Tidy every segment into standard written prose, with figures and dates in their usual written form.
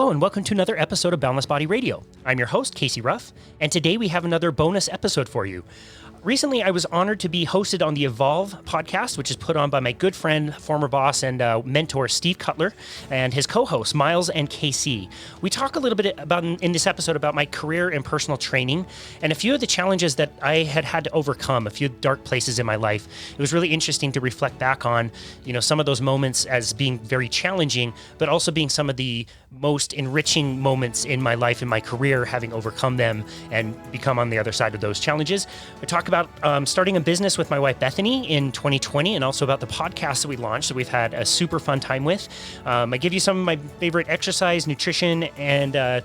Hello and welcome to another episode of Boundless Body Radio. I'm your host, KC Ruff, and today we have another bonus episode for you. Recently, I was honored to be hosted on the Evolve podcast, which is put on by my good friend, former boss, and mentor, Steve Cutler, and his co-host, Myles and KC. We talk a little bit about in this episode about my career and personal training and a few of the challenges that I had to overcome, a few dark places in my life. It was really interesting to reflect back on, some of those moments as being very challenging, but also being some of the most enriching moments in my life and my career, having overcome them and become on the other side of those challenges. We talk about starting a business with my wife Bethany in 2020, and also about the podcast that we launched that we've had a super fun time with. I give you some of my favorite exercise, nutrition, and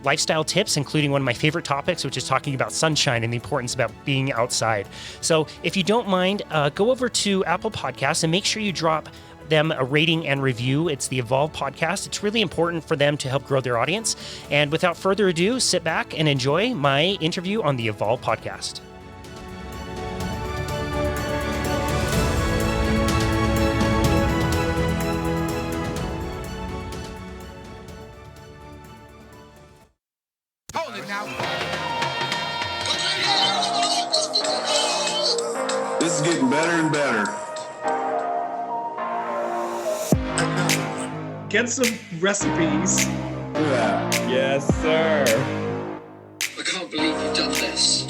lifestyle tips, including one of my favorite topics, which is talking about sunshine and the importance about being outside. So if you don't mind, go over to Apple Podcasts and make sure you drop them a rating and review. It's the Evolve podcast. It's really important for them to help grow their audience. And without further ado, sit back and enjoy my interview on the Evolve podcast. Hold it now. This is getting better and better. Get some recipes. Yeah. Yes, sir. I can't believe you've done this.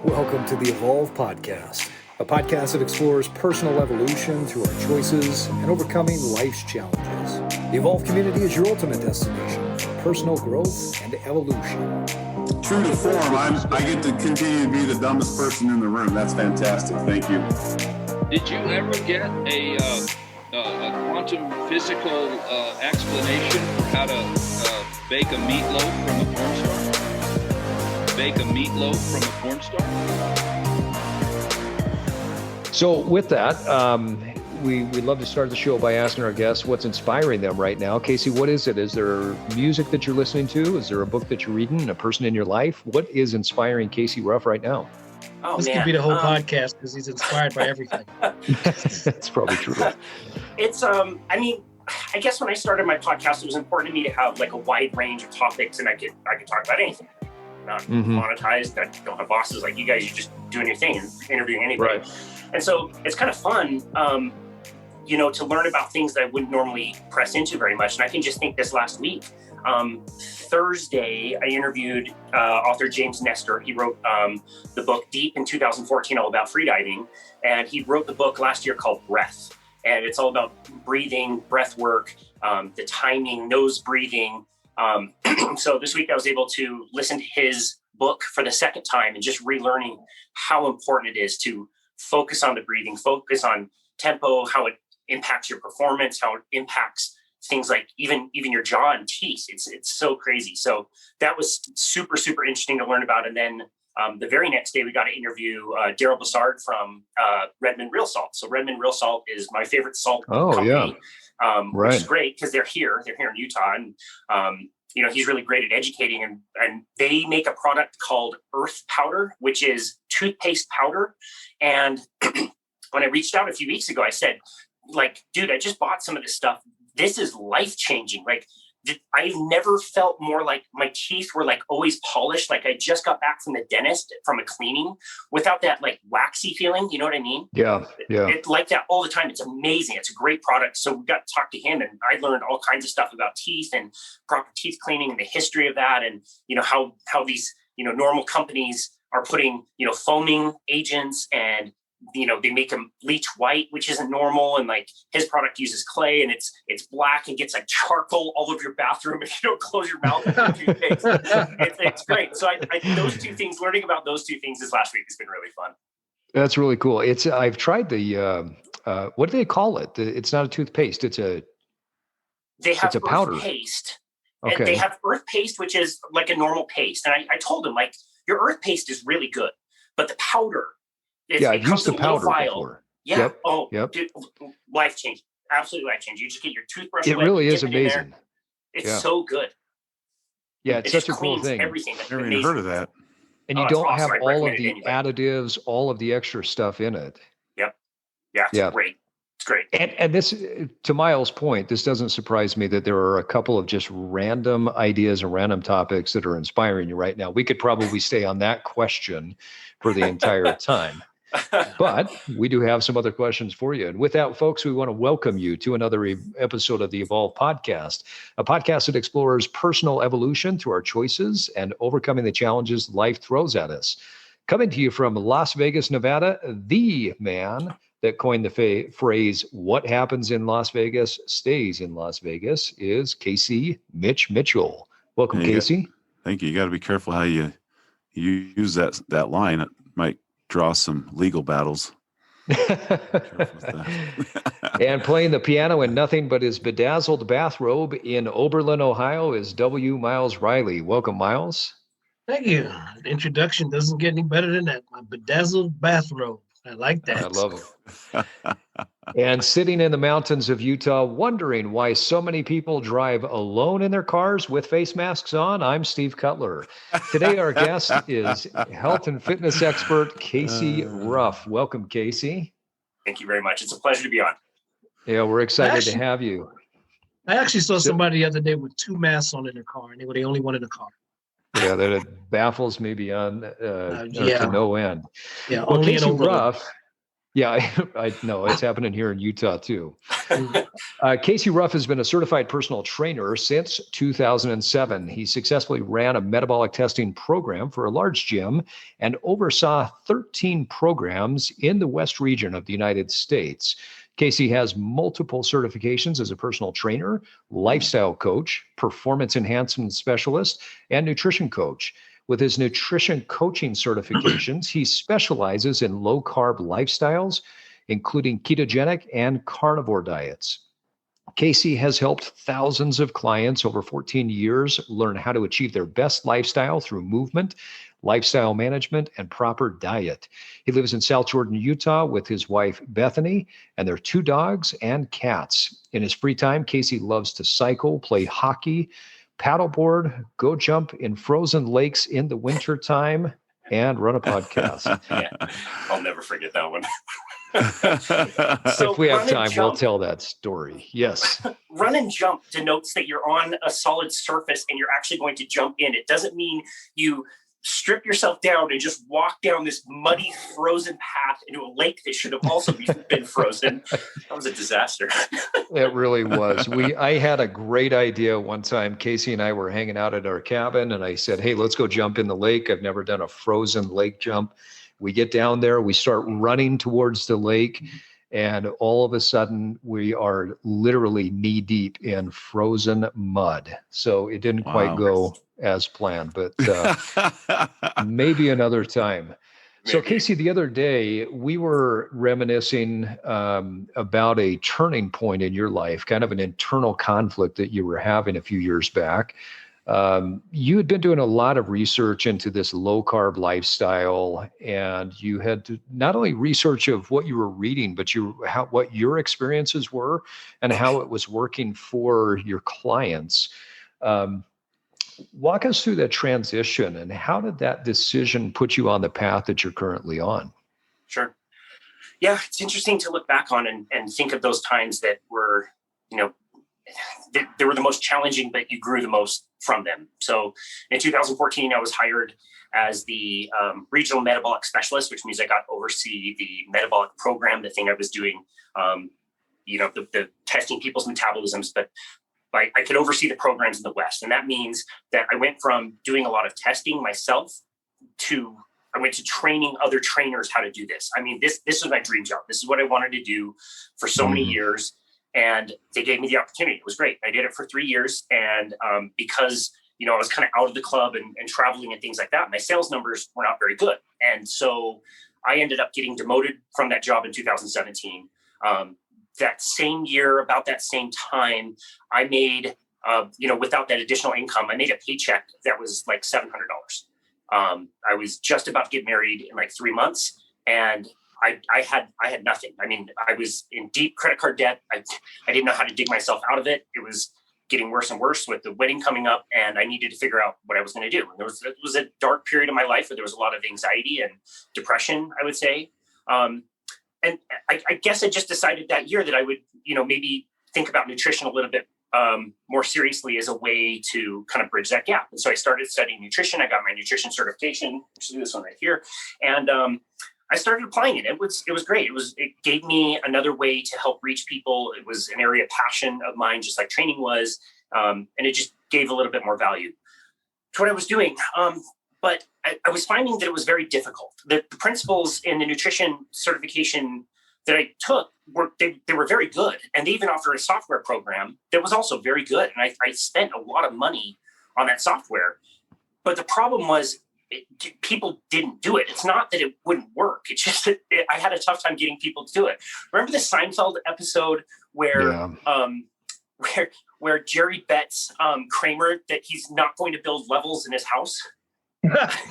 Welcome to the Evolve Podcast, a podcast that explores personal evolution through our choices and overcoming life's challenges. The Evolve community is your ultimate destination for personal growth and evolution. True to form, I get to continue to be the dumbest person in the room. That's fantastic. Thank you. Did you ever get a quantum physical explanation for how to bake a meatloaf from a porn star? Bake a meatloaf from a porn star? So with that, we love to start the show by asking our guests what's inspiring them right now. Casey, what is it? Is there music that you're listening to? Is there a book that you're reading? A person in your life? What is inspiring Casey Ruff right now? Oh, this could be the whole podcast because he's inspired by everything. That's probably true. It's, I guess when I started my podcast, it was important to me to have like a wide range of topics, and I could talk about anything. Not monetized. I don't have bosses like you guys. You're just doing your thing and interviewing anybody. Right. And so it's kind of fun, to learn about things that I wouldn't normally press into very much. And I can just think this last week, Thursday, I interviewed author James Nestor. He wrote the book Deep in 2014, all about freediving. And he wrote the book last year called Breath. And it's all about breathing, breath work, the timing, nose breathing. So this week I was able to listen to his book for the second time and just relearning how important it is to focus on the breathing, focus on tempo, how it impacts your performance, how it impacts things like even your jaw and teeth. It's so crazy. So that was super, super interesting to learn about. And then the very next day, we got to interview Daryl Bassard from Redmond Real Salt. So Redmond Real Salt is my favorite salt company, which is great because they're here in Utah. And, he's really great at educating. And they make a product called Earth Powder, which is toothpaste powder. And when I reached out a few weeks ago, I said, dude, I just bought some of this stuff. This is life-changing. I've never felt more like my teeth were always polished. I just got back from the dentist from a cleaning without that waxy feeling. You know what I mean? Yeah. It's like that all the time. It's amazing. It's a great product. So we got to talk to him, and I learned all kinds of stuff about teeth and proper teeth cleaning and the history of that. And, how these, normal companies are putting, foaming agents and, they make them bleach white, which isn't normal. And his product uses clay, and it's black and gets charcoal all over your bathroom if you don't close your mouth with your toothpaste. It's great. So learning about those two things this last week has been really fun. That's really cool. I've tried the, what do they call it? It's not a toothpaste. It's a powder paste. Okay. And they have earth paste, which is like a normal paste. And I told him your earth paste is really good, but the powder, I've used the powder before. Yeah. Yep. Oh, yep. Dude, life changing. Absolutely life changing. You just get your toothbrush. It really is amazing. It's so good. Yeah, it's such a cool thing. Everything. Never even heard of that. And you don't have all of the additives, all of the extra stuff in it. Yep. Yeah, it's great. It's great. And this, to Myles' point, this doesn't surprise me that there are a couple of just random ideas and random topics that are inspiring you right now. We could probably stay on that question for the entire time. But we do have some other questions for you. And with that, folks, we want to welcome you to another episode of the Evolve Podcast, a podcast that explores personal evolution through our choices and overcoming the challenges life throws at us. Coming to you from Las Vegas, Nevada, the man that coined the phrase, "What happens in Las Vegas stays in Las Vegas," is KC Mitch Mitchell. Welcome, KC. Thank you. You got to be careful how you use that line. It might draw some legal battles. And playing the piano in nothing but his bedazzled bathrobe in Oberlin, Ohio, is W. Myles Riley. Welcome, Myles. Thank you. The introduction doesn't get any better than that. My bedazzled bathrobe. I like that. I love it. And sitting in the mountains of Utah, wondering why so many people drive alone in their cars with face masks on, I'm Steve Cutler. Today, our guest is health and fitness expert KC Ruff. Welcome, KC. Thank you very much. It's a pleasure to be on. Yeah, we're excited to have you. I actually saw somebody the other day with 2 masks on in their car, and they were the only one in the car. Yeah, that baffles me beyond to no end. Yeah, well, only KC Ruff. Yeah, I know it's happening here in Utah too. KC Ruff has been a certified personal trainer since 2007. He successfully ran a metabolic testing program for a large gym and oversaw 13 programs in the West region of the United States. KC has multiple certifications as a personal trainer, lifestyle coach, performance enhancement specialist, and nutrition coach. With his nutrition coaching certifications, he specializes in low-carb lifestyles, including ketogenic and carnivore diets. KC has helped thousands of clients over 14 years learn how to achieve their best lifestyle through movement, lifestyle management, and proper diet. He lives in South Jordan, Utah with his wife, Bethany, and their 2 dogs and cats. In his free time, KC loves to cycle, play hockey, paddleboard, go jump in frozen lakes in the wintertime, and run a podcast. Yeah, I'll never forget that one. So if we have time, we'll tell that story. Yes. Run and jump denotes that you're on a solid surface and you're actually going to jump in. It doesn't mean you strip yourself down and just walk down this muddy, frozen path into a lake that should have also been frozen. That was a disaster. It really was. I had a great idea one time. KC and I were hanging out at our cabin, and I said, "Hey, let's go jump in the lake. I've never done a frozen lake jump." We get down there, we start running towards the lake, and all of a sudden we are literally knee deep in frozen mud. So it didn't quite go as planned, but maybe another time. So KC, the other day we were reminiscing about a turning point in your life, kind of an internal conflict that you were having a few years back. You had been doing a lot of research into this low carb lifestyle, and you had to not only research of what you were reading, but what your experiences were and how it was working for your clients. Walk us through that transition, and how did that decision put you on the path that you're currently on? Sure. Yeah, it's interesting to look back on and think of those times that were, they were the most challenging, but you grew the most from them. So in 2014, I was hired as the regional metabolic specialist, which means I got to oversee the metabolic program, the thing I was doing, the testing people's metabolisms, but I could oversee the programs in the West. And that means that I went from doing a lot of testing myself I went to training other trainers how to do this. I mean, this was my dream job. This is what I wanted to do for so many years. And they gave me the opportunity. It was great. I did it for 3 years. And because, I was kind of out of the club and traveling and things like that, my sales numbers were not very good. And so I ended up getting demoted from that job in 2017. That same year, about that same time, I made, without that additional income, I made a paycheck that was like $700. I was just about to get married in like 3 months, and I had nothing. I mean, I was in deep credit card debt. I didn't know how to dig myself out of it. It was getting worse and worse with the wedding coming up, and I needed to figure out what I was going to do. And it was a dark period of my life where there was a lot of anxiety and depression, I would say. I guess I just decided that year that I would, maybe think about nutrition a little bit more seriously as a way to kind of bridge that gap. And so I started studying nutrition. I got my nutrition certification, which is this one right here. And I started applying it. It was great. It gave me another way to help reach people. It was an area of passion of mine, just like training was. And it just gave a little bit more value to what I was doing. But I was finding that it was very difficult. The principles in the nutrition certification that I took were very good. And they even offered a software program that was also very good. And I spent a lot of money on that software. But the problem was people didn't do it. It's not that it wouldn't work. It's just that I had a tough time getting people to do it. Remember the Seinfeld episode where where Jerry bets Kramer that he's not going to build levels in his house?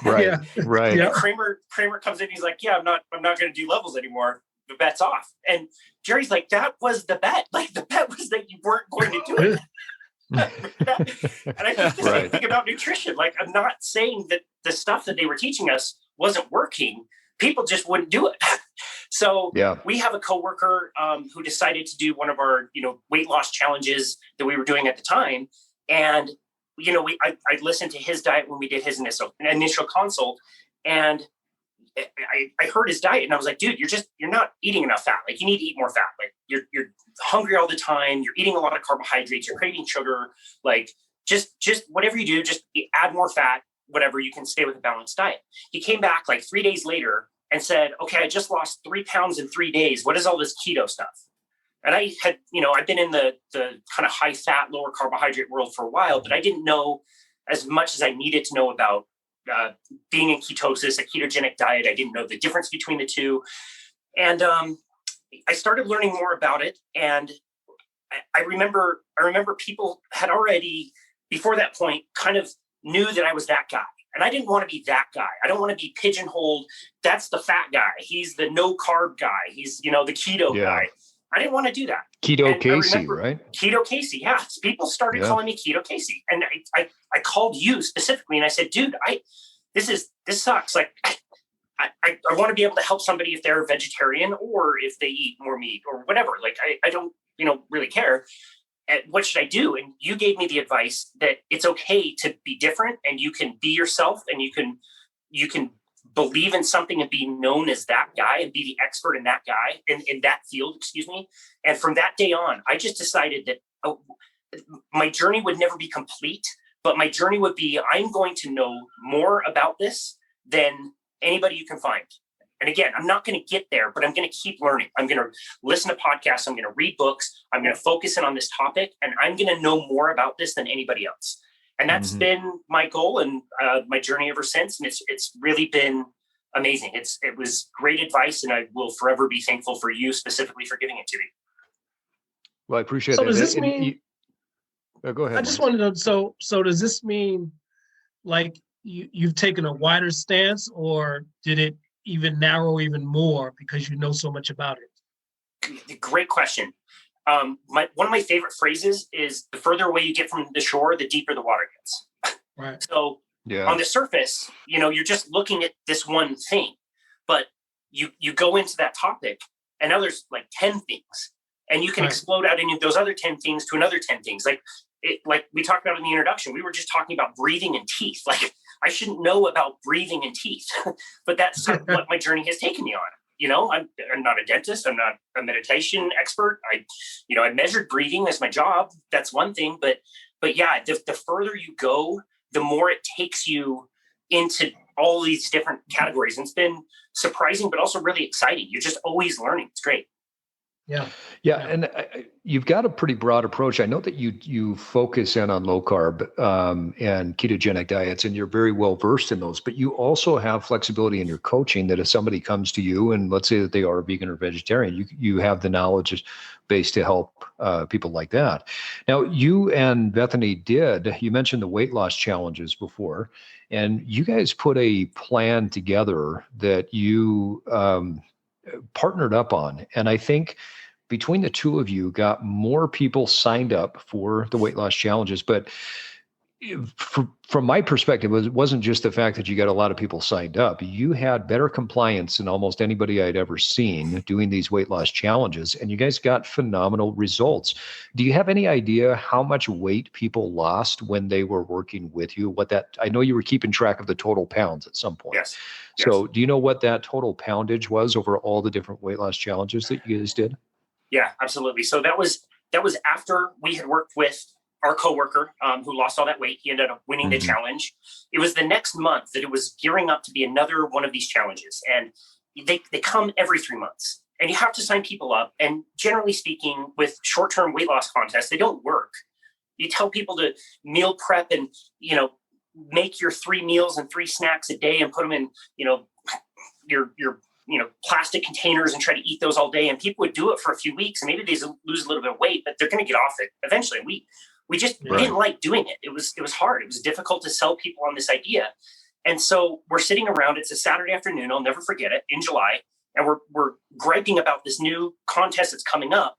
Right. Right. And Kramer comes in. He's like, "Yeah, I'm not going to do levels anymore. The bet's off." And Jerry's like, "That was the bet. Like the bet was that you weren't going to do it." And I think the same thing about nutrition. Like, I'm not saying that the stuff that they were teaching us wasn't working. People just wouldn't do it. So we have a coworker who decided to do one of our, weight loss challenges that we were doing at the time. And, I listened to his diet when we did his initial consult, and I heard his diet and I was like, dude, you're not eating enough fat. Like, you need to eat more fat. Like, you're hungry all the time. You're eating a lot of carbohydrates. You're craving sugar. Like, just whatever you do, just add more fat, whatever, you can stay with a balanced diet. He came back like 3 days later and said, okay, I just lost 3 pounds in 3 days. What is all this keto stuff? And I had, I've been in the kind of high fat, lower carbohydrate world for a while, but I didn't know as much as I needed to know about being in ketosis, a ketogenic diet. I didn't know the difference between the two. And I started learning more about it. And I remember people had already, before that point, kind of knew that I was that guy. And I didn't want to be that guy. I don't want to be pigeonholed. That's the fat guy. He's the no carb guy. He's, the keto guy. I didn't want to do that. Keto Casey, right? Keto Casey, yeah. People started calling me Keto Casey. And I called you specifically and I said, dude, this sucks. Like, I want to be able to help somebody if they're a vegetarian or if they eat more meat or whatever. Like, I don't, really care. And what should I do? And you gave me the advice that it's okay to be different and you can be yourself and you can believe in something and be known as that guy and be the expert in that guy in that field, And from that day on, I just decided that my journey would never be complete, but my journey would be, I'm going to know more about this than anybody you can find. And again, I'm not going to get there, but I'm going to keep learning. I'm going to listen to podcasts. I'm going to read books. I'm going to focus in on this topic, and I'm going to know more about this than anybody else. And that's been my goal and my journey ever since. And it's really been amazing. It was great advice, and I will forever be thankful for you specifically for giving it to me. Well, I appreciate that. So does this mean? Go ahead. I just want to know. So does this mean like you've taken a wider stance, or did it even narrow even more because you know so much about it? Great question. One of my favorite phrases is, the further away you get from the shore, the deeper the water gets. Right. So on the surface, you're just looking at this one thing, but you go into that topic and now there's like 10 things, and you can explode out any of those other 10 things to another 10 things. Like we talked about in the introduction, we were just talking about breathing and teeth. Like, I shouldn't know about breathing and teeth, but that's what my journey has taken me on. I'm not a dentist. I'm not a meditation expert. I measured breathing as my job. That's one thing, but yeah, the further you go, the more it takes you into all these different categories. And it's been surprising, but also really exciting. You're just always learning. It's great. Yeah. And you've got a pretty broad approach. I know that you focus in on low carb and ketogenic diets, and you're very well versed in those, but you also have flexibility in your coaching that if somebody comes to you and let's say that they are vegan or vegetarian, you have the knowledge base to help people like that. Now, you and Bethany you mentioned the weight loss challenges before, and you guys put a plan together that you partnered up on. And I think between the two of you got more people signed up for the weight loss challenges. But from my perspective, it wasn't just the fact that you got a lot of people signed up. You had better compliance than almost anybody I'd ever seen doing these weight loss challenges, and you guys got phenomenal results. Do you have any idea how much weight people lost when they were working with you? I know you were keeping track of the total pounds at some point. Yes. So do you know what that total poundage was over all the different weight loss challenges that you guys did? Yeah, absolutely. So that was after we had worked with our coworker who lost all that weight. He ended up winning the challenge. It was the next month that it was gearing up to be another one of these challenges. And they come every 3 months. And you have to sign people up. And generally speaking, with short-term weight loss contests, they don't work. You tell people to meal prep and, make your 3 meals and 3 snacks a day and put them in, your plastic containers and try to eat those all day. And people would do it for a few weeks and maybe they lose a little bit of weight, but they're going to get off it eventually. We just didn't like doing it. It was hard. It was difficult to sell people on this idea. And so we're sitting around, it's a Saturday afternoon, I'll never forget it, in July. And we're griping about this new contest that's coming up.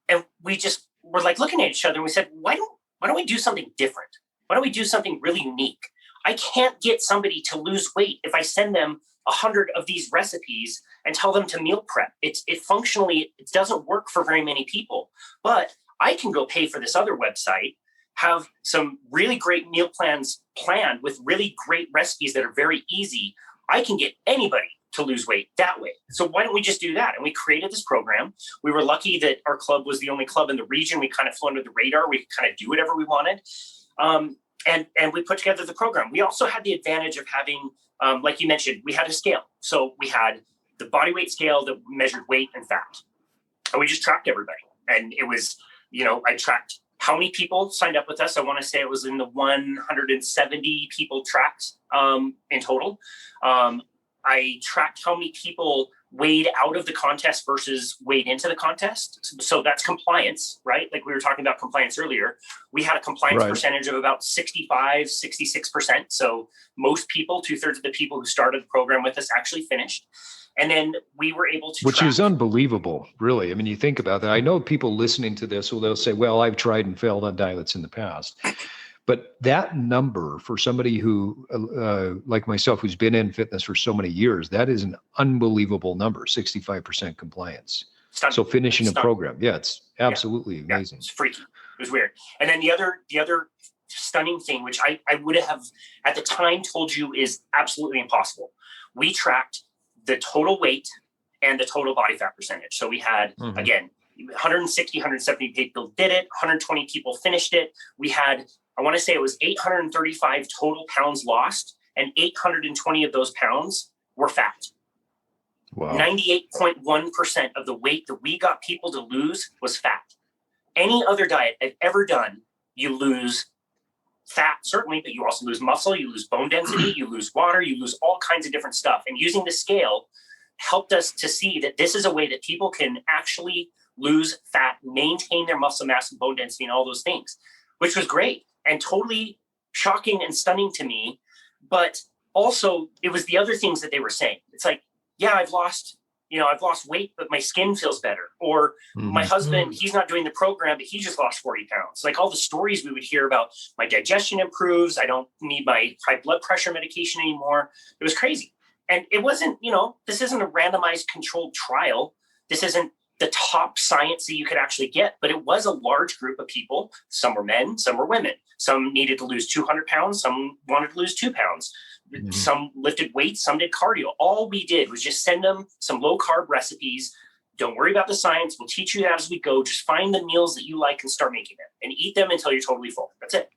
And we're like looking at each other and we said, why don't we do something different? Why don't we do something really unique? I can't get somebody to lose weight if I send them 100 of these recipes and tell them to meal prep. It functionally doesn't work for very many people, but I can go pay for this other website, have some really great meal plans planned with really great recipes that are very easy. I can get anybody to lose weight that way. So why don't we just do that? And we created this program. We were lucky that our club was the only club in the region. We kind of flew under the radar. We could kind of do whatever we wanted. And we put together the program. We also had the advantage of having, like you mentioned, we had a scale. So we had the body weight scale that measured weight and fat. And we just tracked everybody. And it was, I tracked how many people signed up with us. I want to say it was in the 170 people tracked in total. I tracked how many people weighed out of the contest versus weighed into the contest. So that's compliance, right? Like we were talking about compliance earlier. We had a compliance percentage of about 65, 66%. So most people, 2/3 of the people who started the program with us actually finished. And then we were able to Which is unbelievable, really. I mean, you think about that. I know people listening to this, they'll say, well, I've tried and failed on diets in the past. But that number for somebody who, like myself, who's been in fitness for so many years, that is an unbelievable number, 65% compliance. Stunning. So finishing a program. Yeah, it's absolutely amazing. It's freaky. It was weird. And then the other stunning thing, which I would have at the time told you is absolutely impossible. We tracked the total weight and the total body fat percentage. So we had, again, 160, 170 people did it. 120 people finished it. We had, I want to say it was 835 total pounds lost, and 820 of those pounds were fat. Wow. 98.1% of the weight that we got people to lose was fat. Any other diet I've ever done, you lose fat, certainly, but you also lose muscle, you lose bone density, you lose water, you lose all kinds of different stuff. And using the scale helped us to see that this is a way that people can actually lose fat, maintain their muscle mass and bone density and all those things, which was great and totally shocking and stunning to me. But also it was the other things that they were saying. It's like, yeah, I've lost weight, but my skin feels better. Or my husband, he's not doing the program, but he just lost 40 pounds. Like all the stories we would hear about my digestion improves. I don't need my high blood pressure medication anymore. It was crazy. And it wasn't, this isn't a randomized controlled trial. This isn't the top science that you could actually get, but it was a large group of people. Some were men, some were women. Some needed to lose 200 pounds. Some wanted to lose 2 pounds. Some lifted weights, some did cardio. All we did was just send them some low carb recipes. Don't worry about the science. We'll teach you that as we go. Just find the meals that you like and start making them and eat them until you're totally full. That's it.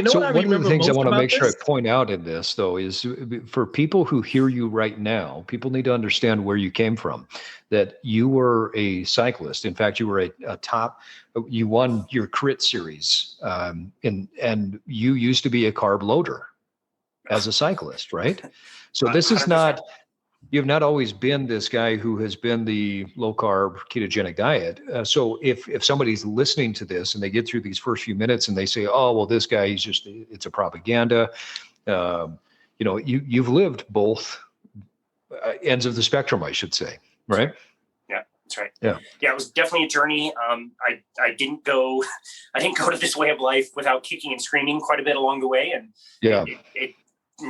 So one of the things I want to make sure I point out in this, though, is for people who hear you right now, people need to understand where you came from, that you were a cyclist. In fact, you were you won your crit series, and you used to be a carb loader as a cyclist, right? So this is 100%. You've not always been this guy who has been the low carb ketogenic diet. So if somebody's listening to this and they get through these first few minutes and they say, oh, well, this guy, it's a propaganda. You've lived both ends of the spectrum, I should say. Right. Yeah. That's right. Yeah. Yeah. It was definitely a journey. I didn't go to this way of life without kicking and screaming quite a bit along the way. And it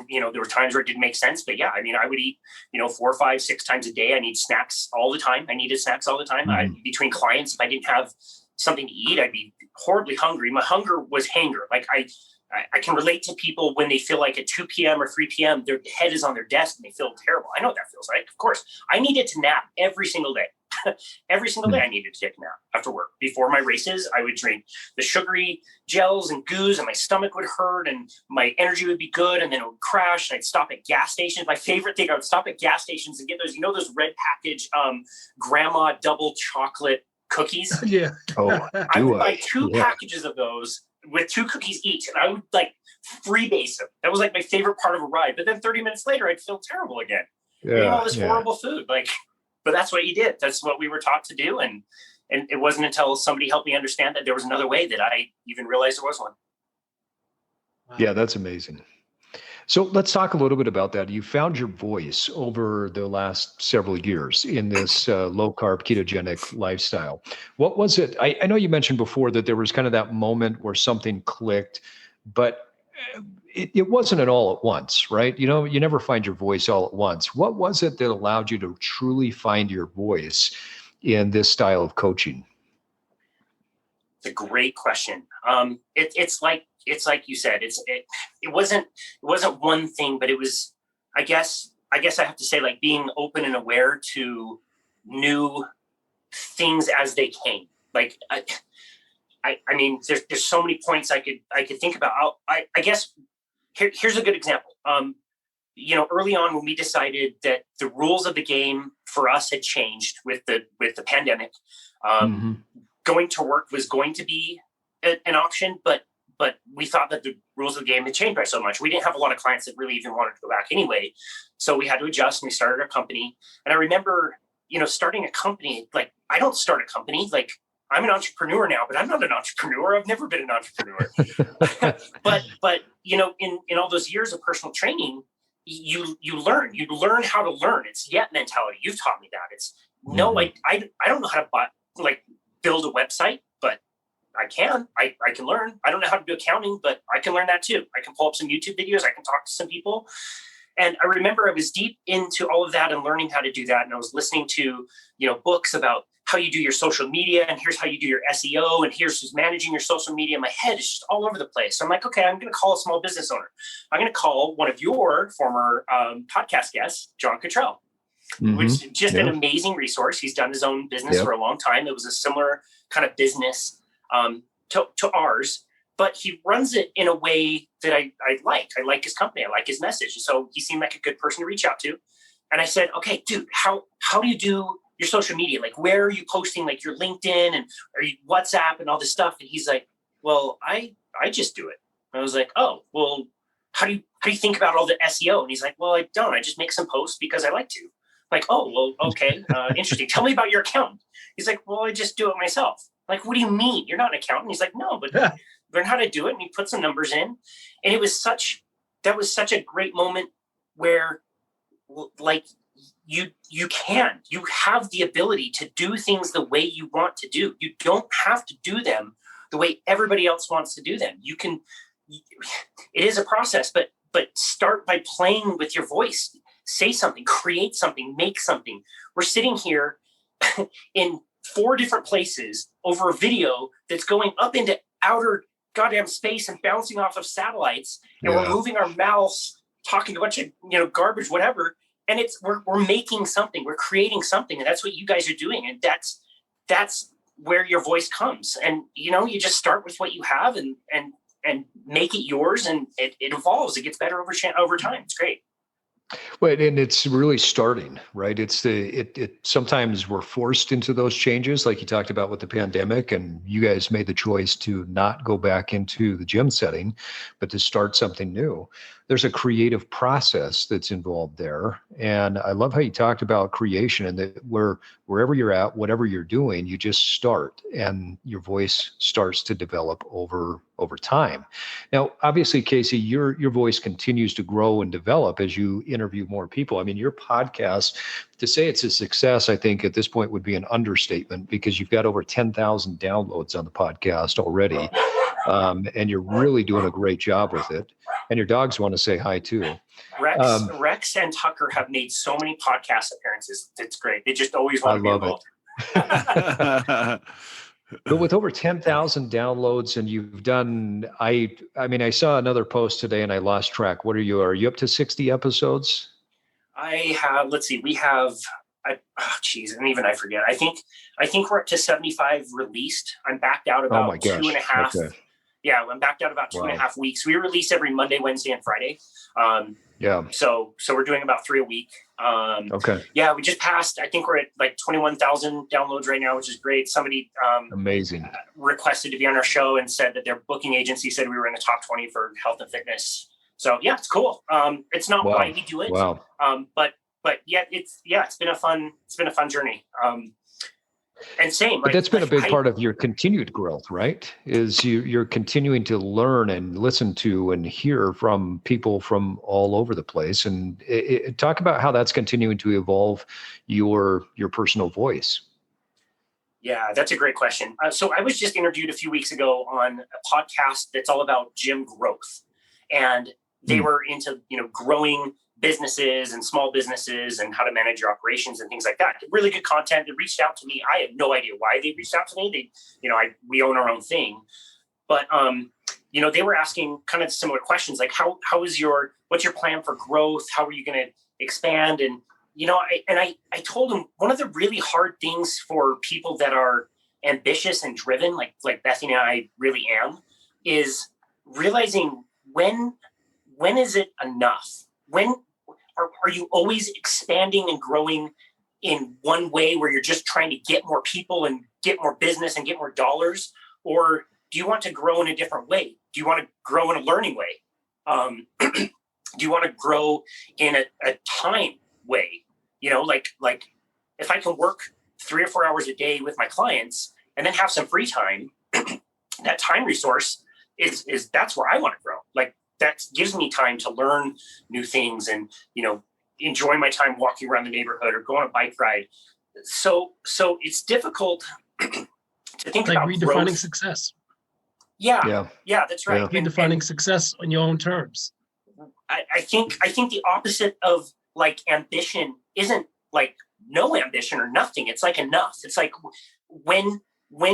there were times where it didn't make sense, but yeah, I mean, I would eat, 4, 5, 6 times a day. I need snacks all the time. I needed snacks all the time. Between clients, if I didn't have something to eat, I'd be horribly hungry. My hunger was hanger. Like I can relate to people when they feel like at 2 p.m. or 3 p.m., their head is on their desk and they feel terrible. I know what that feels like. Of course, I needed to nap every single day. Every single day I needed to take a nap after work. Before my races, I would drink the sugary gels and goos and my stomach would hurt and my energy would be good and then it would crash and I'd stop at gas stations. My favorite thing, I would stop at gas stations and get those, those red package grandma double chocolate cookies. Yeah. I would buy 2 packages of those with 2 cookies each and I would freebase them. That was like my favorite part of a ride. But then 30 minutes later, I'd feel terrible again. Eating all this horrible food. But that's what you did. That's what we were taught to do. And it wasn't until somebody helped me understand that there was another way that I even realized there was one. Wow. Yeah, that's amazing. So let's talk a little bit about that. You found your voice over the last several years in this low-carb ketogenic lifestyle. What was it? I know you mentioned before that there was kind of that moment where something clicked, but it wasn't at all at once, right? You never find your voice all at once. What was it that allowed you to truly find your voice in this style of coaching? It's a great question. It's like you said, it wasn't one thing, but it was, I guess I have to say being open and aware to new things as they came. I mean, there's so many points I could think about. I guess here's a good example. Early on when we decided that the rules of the game for us had changed with the pandemic, going to work was going to be an option, but we thought that the rules of the game had changed by so much. We didn't have a lot of clients that really even wanted to go back anyway. So we had to adjust and we started our company. And I remember, starting a company, I don't start a company, I'm an entrepreneur now, but I'm not an entrepreneur. I've never been an entrepreneur. but in all those years of personal training, you learn how to learn. It's yet mentality. You've taught me that. It's I don't know how to build a website, but I can learn. I don't know how to do accounting, but I can learn that too. I can pull up some YouTube videos. I can talk to some people. And I remember I was deep into all of that and learning how to do that. And I was listening to, books about how you do your social media and here's how you do your SEO and here's who's managing your social media. My head is just all over the place. So I'm like, okay, I'm going to call a small business owner. I'm going to call one of your former podcast guests, John Cottrell, which is just an amazing resource. He's done his own business for a long time. It was a similar kind of business to ours, but he runs it in a way that I like. I like his company. I like his message. And so he seemed like a good person to reach out to. And I said, okay, dude, how do you do your social media? Where are you posting your LinkedIn and are you WhatsApp and all this stuff? And he's like, well, I just do it. And I was like, oh, well, how do you think about all the SEO? And he's like, well, I don't. I just make some posts because I like to. Oh, well, okay. Interesting. Tell me about your accountant. He's like, well, I just do it myself. What do you mean? You're not an accountant. He's like, no, but learn how to do it. And he put some numbers in. And that was such a great moment where you have the ability to do things the way you want to do. You don't have to do them the way everybody else wants to do them. It is a process, but start by playing with your voice. Say something, create something, make something. We're sitting here in 4 different places over a video that's going up into outer goddamn space and bouncing off of satellites. And we're moving our mouths, talking a bunch of, garbage, whatever. And we're making something, we're creating something. And that's what you guys are doing. And that's where your voice comes. And, you just start with what you have and make it yours. And it evolves. It gets better over time. It's great. Well, and it's really starting, right? It sometimes we're forced into those changes, like you talked about with the pandemic, and you guys made the choice to not go back into the gym setting, but to start something new. There's a creative process that's involved there. And I love how you talked about creation and that wherever you're at, whatever you're doing, you just start and your voice starts to develop over over time. Now, obviously, Casey, your voice continues to grow and develop as you interview more people. I mean, your podcast, to say it's a success, I think at this point would be an understatement, because you've got over 10,000 downloads on the podcast already. And you're really doing a great job with it. And your dogs want to say hi too. Rex and Tucker have made so many podcast appearances. It's great. They just always want to be involved. But with over 10,000 downloads, and you've done, I mean, I saw another post today and I lost track. Are you up to 60 episodes? I have, let's see, we have, and even I forget. I think we're up to 75 released. I'm backed out about 2.5. Okay. Yeah, I'm backed out about 2.5 weeks. We release every Monday, Wednesday, and Friday. So we're doing about 3 a week. Okay. Yeah, we just passed. I think we're at like 21,000 downloads right now, which is great. Somebody amazing requested to be on our show and said that their booking agency said we were in the top 20 for health and fitness. So yeah, it's cool. It's not why we do it. Wow. But yeah, it's been a fun journey. And same. But that's been a big part of your continued growth, right? Is you're continuing to learn and listen to and hear from people from all over the place. And talk about how that's continuing to evolve your personal voice. Yeah, that's a great question. So I was just interviewed a few weeks ago on a podcast that's all about gym growth. And they were into, growing businesses and small businesses and how to manage your operations and things like that. Really good content. They reached out to me. I have no idea why they reached out to me. We own our own thing, but they were asking kind of similar questions, like what's your plan for growth? How are you going to expand? And, I told them one of the really hard things for people that are ambitious and driven, like Bethany and I really am, is realizing when is it enough? When are you always expanding and growing in one way where you're just trying to get more people and get more business and get more dollars? Or do you want to grow in a different way? Do you want to grow in a learning way? Do you want to grow in a time way? Like if I can work 3 or 4 hours a day with my clients and then have some free time, that time resource is that's where I want to grow. Like, that gives me time to learn new things and, enjoy my time walking around the neighborhood or go on a bike ride. So it's difficult to think about redefining growth. Success. Yeah, that's right. Yeah. Redefining success on your own terms. I think the opposite of like ambition isn't like no ambition or nothing. It's like enough. It's like when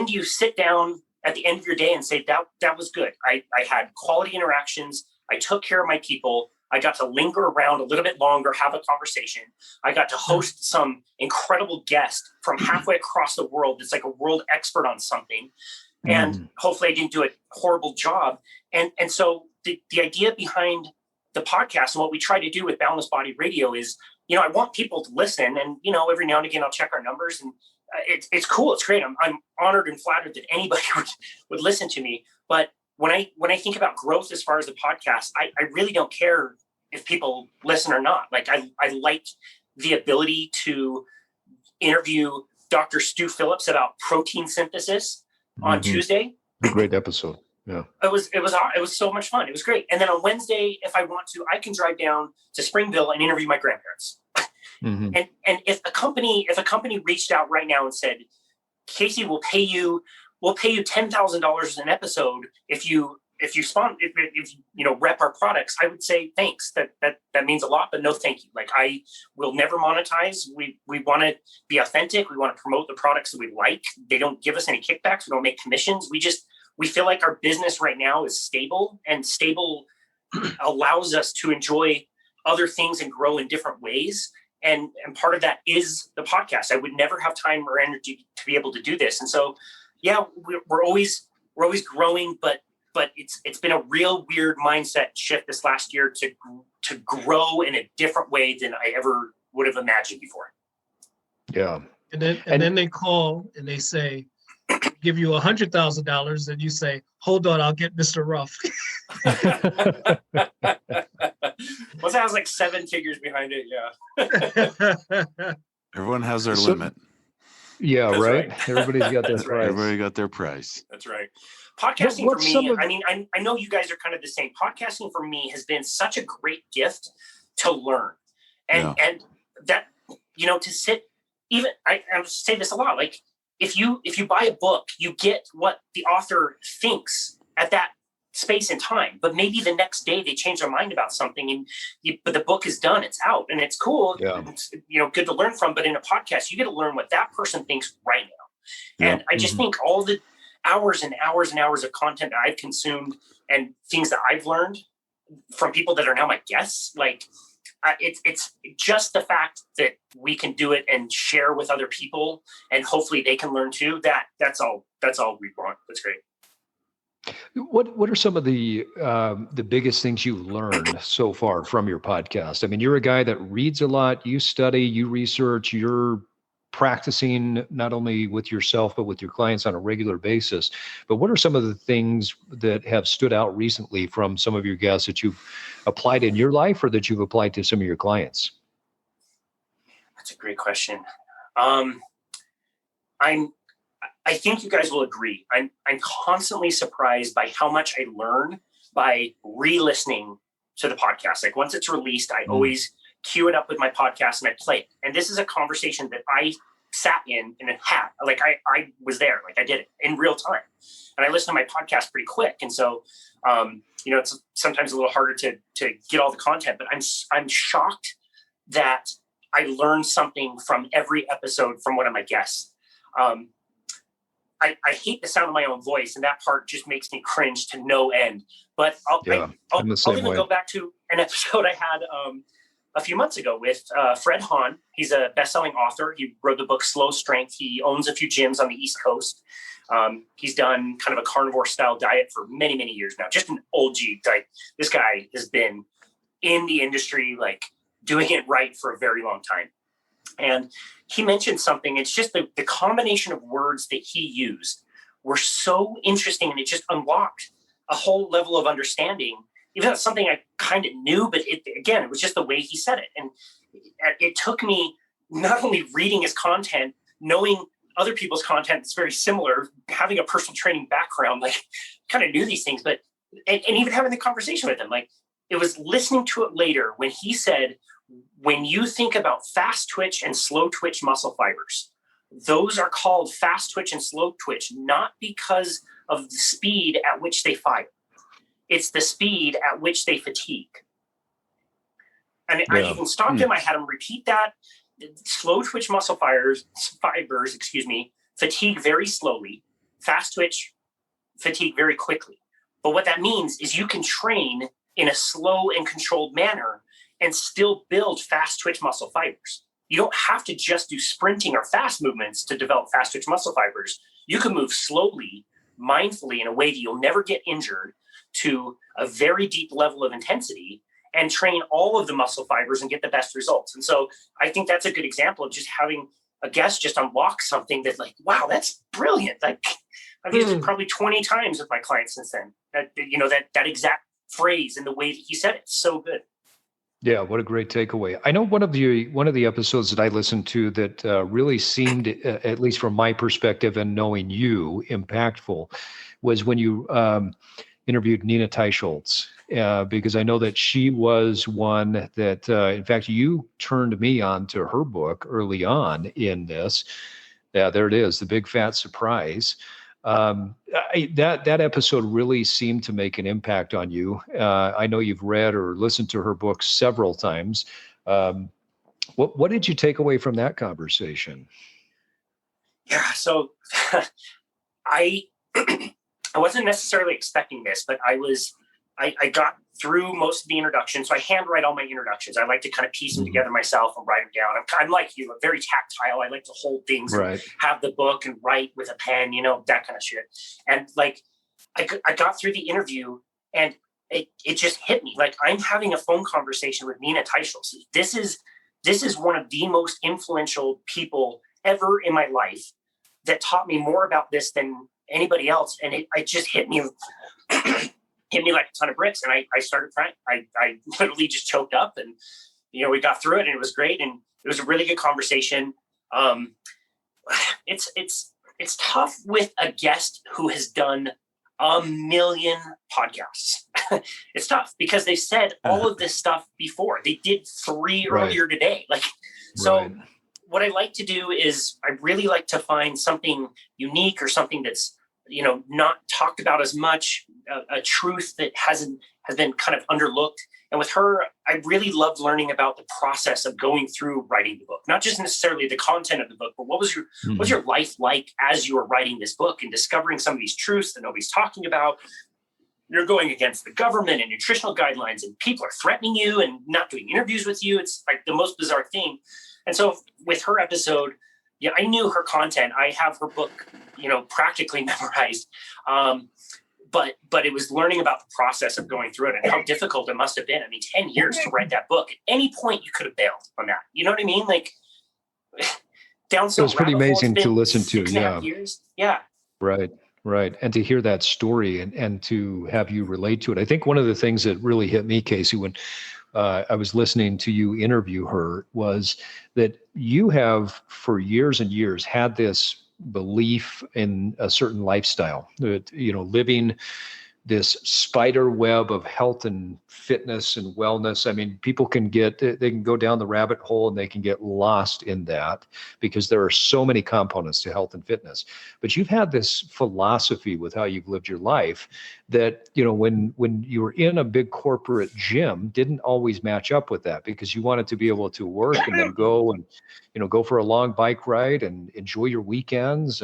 do you sit down at the end of your day and say that was good. I had quality interactions. I took care of my people. I got to linger around a little bit longer, have a conversation. I got to host some incredible guest from halfway across the world that's like a world expert on something. And hopefully I didn't do a horrible job. And so the idea behind the podcast and what we try to do with Boundless Body Radio is, I want people to listen. And, every now and again, I'll check our numbers, and it's cool. It's great. I'm honored and flattered that anybody would listen to me. But when I think about growth as far as the podcast, I really don't care if people listen or not. Like I like the ability to interview Dr. Stu Phillips about protein synthesis on Tuesday. Great episode. Yeah. It was so much fun. It was great. And then on Wednesday, if I want to, I can drive down to Springville and interview my grandparents. And if a company reached out right now and said, Casey, we'll pay you $10,000 an episode if you rep our products, I would say thanks. That means a lot, but no thank you. Like, I will never monetize. We want to be authentic. We want to promote the products that we like. They don't give us any kickbacks. We don't make commissions. We feel like our business right now is stable, and stable allows us to enjoy other things and grow in different ways. And part of that is the podcast. I would never have time or energy to be able to do this. And so, yeah, we're always growing, but it's been a real weird mindset shift this last year to grow in a different way than I ever would have imagined before. Yeah. And then they call and they say, give you $100,000, and you say, hold on, I'll get Mr. Ruff. Well, that has like 7 figures behind it. Yeah. Everyone has their limit. Yeah, That's right. right. Everybody's got their That's price. right. Everybody got their price. That's right. Podcasting What's for some me, of- I mean, I know you guys are kind of the same. Podcasting for me has been such a great gift to learn. And that, to sit, even, I say this a lot, like if you buy a book, you get what the author thinks at that space and time, but maybe the next day they change their mind about something, but the book is done, it's out, and it's cool. Yeah. It's, good to learn from, but in a podcast, you get to learn what that person thinks right now. And I just think all the hours and hours and hours of content that I've consumed and things that I've learned from people that are now my guests, like it's just the fact that we can do it and share with other people, and hopefully they can learn too. That's all we want. That's great. What are some of the biggest things you learned so far from your podcast? I mean, you're a guy that reads a lot, you study, you research, you're practicing not only with yourself, but with your clients on a regular basis. But what are some of the things that have stood out recently from some of your guests that you've applied in your life or that you've applied to some of your clients? That's a great question. I think you guys will agree. I'm constantly surprised by how much I learn by re-listening to the podcast. Like once it's released, I always queue it up with my podcast and I play it. And this is a conversation that I sat in a hat. Like I was there, like I did it in real time. And I listen to my podcast pretty quick. And so, it's sometimes a little harder to get all the content, but I'm shocked that I learned something from every episode from one of my guests. I hate the sound of my own voice, and that part just makes me cringe to no end. But I'll even go back to an episode I had a few months ago with Fred Hahn. He's a best-selling author. He wrote the book Slow Strength. He owns a few gyms on the East Coast. He's done kind of a carnivore-style diet for many, many years now. Just an OG. Like this guy has been in the industry, like doing it right for a very long time. And he mentioned something. It's just the combination of words that he used were so interesting, and it just unlocked a whole level of understanding. Even though it's something I kind of knew, but it was just the way he said it. And it took me not only reading his content, knowing other people's content that's very similar, having a personal training background, like kind of knew these things, but and even having the conversation with him, like it was listening to it later when he said, when you think about fast twitch and slow twitch muscle fibers, those are called fast twitch and slow twitch, not because of the speed at which they fire. It's the speed at which they fatigue. And I even stopped him. I had him repeat that. Slow twitch muscle fibers, fatigue very slowly. Fast twitch, fatigue very quickly. But what that means is you can train in a slow and controlled manner and still build fast twitch muscle fibers. You don't have to just do sprinting or fast movements to develop fast twitch muscle fibers. You can move slowly, mindfully, in a way that you'll never get injured, to a very deep level of intensity and train all of the muscle fibers and get the best results. And so I think that's a good example of just having a guest just unlock something that, like, wow, that's brilliant. Like I've used it probably 20 times with my clients since then. That exact phrase and the way that he said it. So good. Yeah, what a great takeaway. I know one of the episodes that I listened to that really seemed, at least from my perspective and knowing you, impactful was when you interviewed Nina Teicholz, because I know that she was one that, in fact, you turned me on to her book early on in this. Yeah, there it is, The Big Fat Surprise. That episode really seemed to make an impact on you. I know you've read or listened to her book several times. What did you take away from that conversation? Yeah, so I wasn't necessarily expecting this, but I got through most of the introductions. So I handwrite all my introductions. I like to kind of piece them together myself and write them down. I'm like you, very tactile. I like to hold things and have the book and write with a pen, that kind of shit. And like, I got through the interview and it just hit me. Like, I'm having a phone conversation with Nina Teicholz. This is one of the most influential people ever in my life that taught me more about this than anybody else. And it just hit me like a ton of bricks. And I started crying. I literally just choked up, and, we got through it, and it was great. And it was a really good conversation. It's tough with a guest who has done a million podcasts. It's tough because they said all of this stuff before. They did 3 earlier today. Like, so what I like to do is I really like to find something unique or something that's, not talked about as much, a truth that has been kind of underlooked. And with her, I really loved learning about the process of going through writing the book, not just necessarily the content of the book, but what was your life like as you were writing this book and discovering some of these truths that nobody's talking about. You're going against the government and nutritional guidelines, and people are threatening you and not doing interviews with you. It's like the most bizarre thing. And so with her episode, I knew her content. I have her book, practically memorized. But it was learning about the process of going through it and how difficult it must have been. I mean, 10 years to write that book. At any point, you could have bailed on that. You know what I mean? Like, down so it was pretty amazing to listen to. 6.5 years. Yeah. Right. And to hear that story and to have you relate to it. I think one of the things that really hit me, Casey, when I was listening to you interview her, was that you have for years and years had this belief in a certain lifestyle, that, living this spider web of health and fitness and wellness. I mean, people can go down the rabbit hole and they can get lost in that because there are so many components to health and fitness. But you've had this philosophy with how you've lived your life that, when you were in a big corporate gym, didn't always match up with that, because you wanted to be able to work and then go and, go for a long bike ride and enjoy your weekends.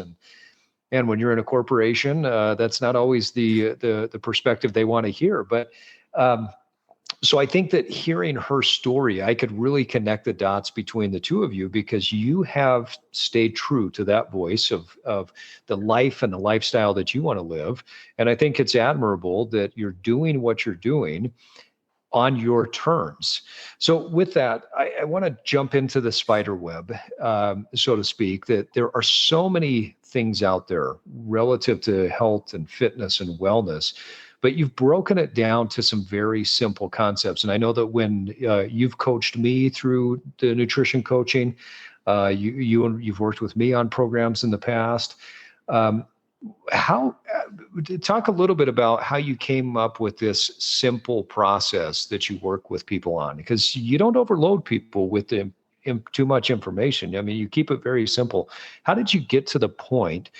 And when you're in a corporation, that's not always the perspective they want to hear. But so I think that hearing her story, I could really connect the dots between the two of you, because you have stayed true to that voice of the life and the lifestyle that you want to live. And I think it's admirable that you're doing what you're doing on your terms. So with that, I want to jump into the spider web, so to speak, that there are so many things out there relative to health and fitness and wellness, but you've broken it down to some very simple concepts. And I know that when you've coached me through the nutrition coaching, you've worked with me on programs in the past. Talk a little bit about how you came up with this simple process that you work with people on, because you don't overload people with too much information. I mean, you keep it very simple. How did you get to the point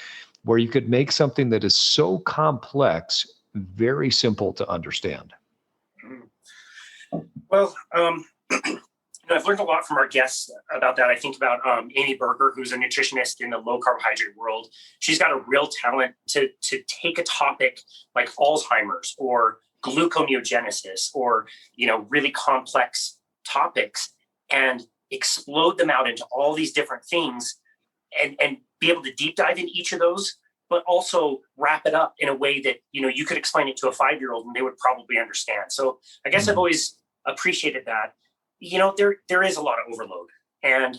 where you could make something that is so complex very simple to understand? Well, I've learned a lot from our guests about that. I think about Amy Berger, who's a nutritionist in the low carbohydrate world. She's got a real talent to take a topic like Alzheimer's or gluconeogenesis or, really complex topics and explode them out into all these different things and be able to deep dive in each of those, but also wrap it up in a way that, you could explain it to a 5-year-old and they would probably understand. So I guess I've always appreciated that. There is a lot of overload, and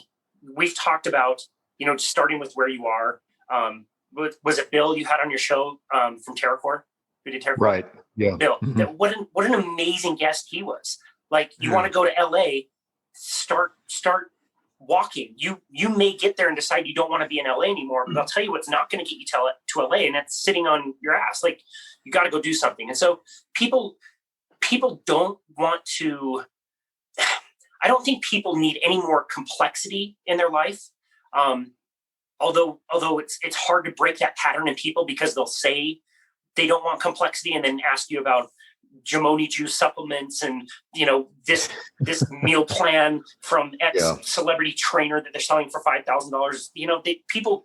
we've talked about, starting with where you are. Was it Bill you had on your show from TerraCore? Who did TerraCore? Right. Yeah. Bill. Mm-hmm. What an amazing guest he was. Like, you want to go to LA, start walking. You may get there and decide you don't want to be in LA anymore, but I'll tell you what's not going to get you to LA, and that's sitting on your ass. Like, you got to go do something. And so people don't want to. I don't think people need any more complexity in their life. Although it's hard to break that pattern in people, because they'll say they don't want complexity and then ask you about Jamoni juice supplements and, this meal plan from X celebrity trainer that they're selling for $5,000. People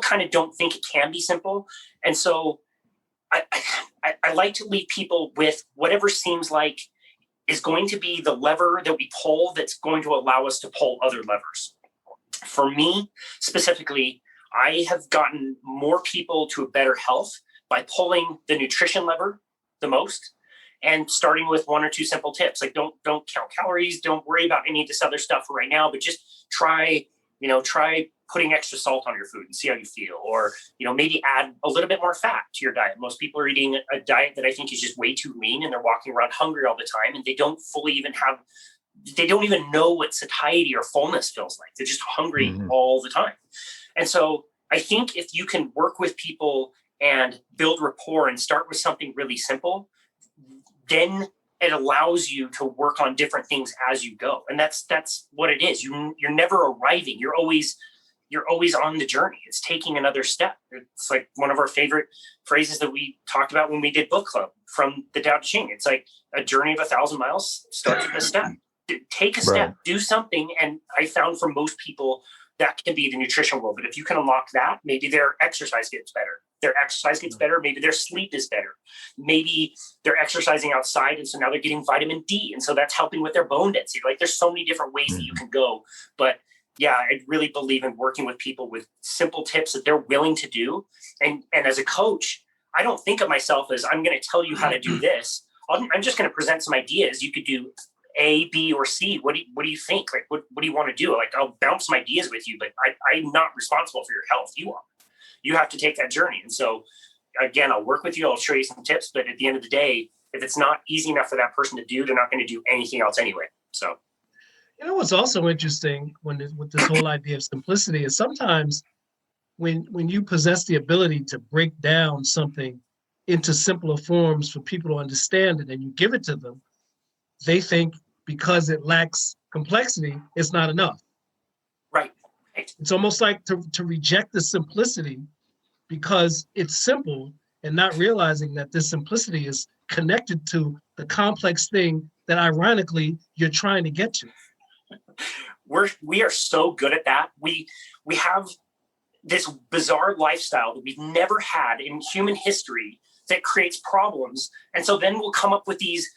kind of don't think it can be simple. And so I like to leave people with whatever seems like is going to be the lever that we pull that's going to allow us to pull other levers. For me, specifically, I have gotten more people to a better health by pulling the nutrition lever the most and starting with 1 or 2 simple tips. Like, don't count calories. Don't worry about any of this other stuff right now, but just try putting extra salt on your food and see how you feel. Or, maybe add a little bit more fat to your diet. Most people are eating a diet that I think is just way too lean, and they're walking around hungry all the time, and they don't even know what satiety or fullness feels like. They're just hungry all the time. And so I think if you can work with people and build rapport and start with something really simple, then it allows you to work on different things as you go. And that's what it is. You're never arriving. You're always on the journey. It's taking another step. It's like one of our favorite phrases that we talked about when we did book club from the Tao Te Ching. It's like a journey of 1,000 miles starts with a step. Take a step, do something. And I found for most people that can be the nutrition world. But if you can unlock that, maybe their exercise gets better. Their exercise gets better. Maybe their sleep is better. Maybe they're exercising outside. And so now they're getting vitamin D. And so that's helping with their bone density. Like there's so many different ways that you can go. But yeah, I really believe in working with people with simple tips that they're willing to do. And as a coach, I don't think of myself as I'm going to tell you how to do this. I'm just going to present some ideas. You could do A, B, or C. What do you think? Like, what do you want to do? Like, I'll bounce some ideas with you, but I'm not responsible for your health. You are. You have to take that journey. And so, again, I'll work with you. I'll show you some tips. But at the end of the day, if it's not easy enough for that person to do, they're not going to do anything else anyway. So, you know, what's also interesting with this whole idea of simplicity is sometimes when you possess the ability to break down something into simpler forms for people to understand it and you give it to them, they think because it lacks complexity, it's not enough. Right. It's almost like to reject the simplicity because it's simple and not realizing that this simplicity is connected to the complex thing that ironically you're trying to get to. We are so good at that. We have this bizarre lifestyle that we've never had in human history that creates problems. And so then we'll come up with these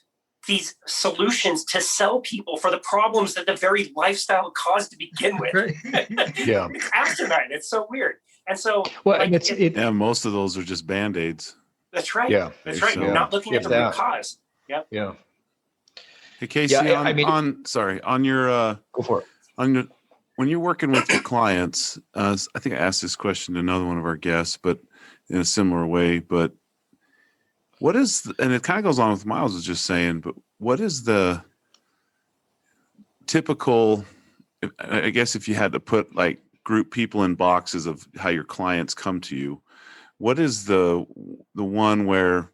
solutions to sell people for the problems that the very lifestyle caused to begin with. Yeah. It's asinine. It's so weird. And so, well, like, and most of those are just Band-Aids. That's right. Yeah. That's right. You're not looking at the root cause. Yep. Yeah. Hey, Casey, on your go for it. When you're working with your clients, I think I asked this question to another one of our guests, but in a similar way. But what is, and it kind of goes on with Myles was just saying, but what is the typical, I guess if you had to put like group people in boxes of how your clients come to you, what is the one where,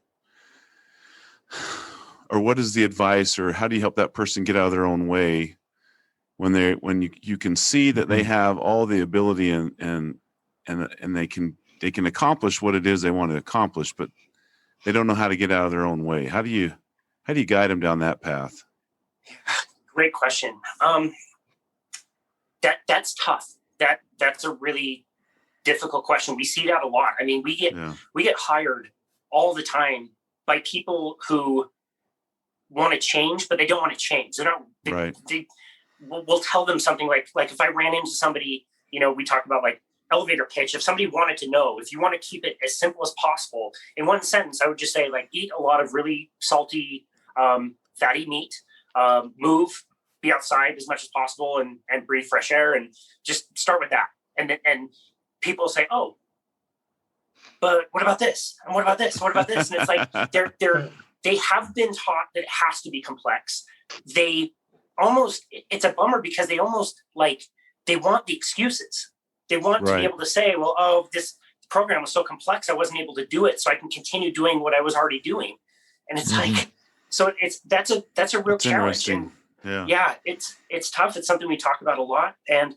or what is the advice, or how do you help that person get out of their own way when you can see that they have all the ability and they can accomplish what it is they want to accomplish, but they don't know how to get out of their own way? How do you guide them down that path? Great question. That's tough. That's a really difficult question. We see that a lot. I mean, we get hired all the time by people who want to change, but they don't want to change. We'll tell them something like if I ran into somebody, we talk about like elevator pitch. If somebody wanted to know, if you want to keep it as simple as possible, in one sentence, I would just say like eat a lot of really salty, fatty meat, move, be outside as much as possible and breathe fresh air, and just start with that. And people say, oh, but what about this? And what about this? What about this? And it's like they have been taught that it has to be complex. It's a bummer because they almost like they want the excuses. They want to be able to say, well, this program was so complex, I wasn't able to do it, so I can continue doing what I was already doing. And it's like, so that's a real challenge. And yeah, it's tough. It's something we talk about a lot. And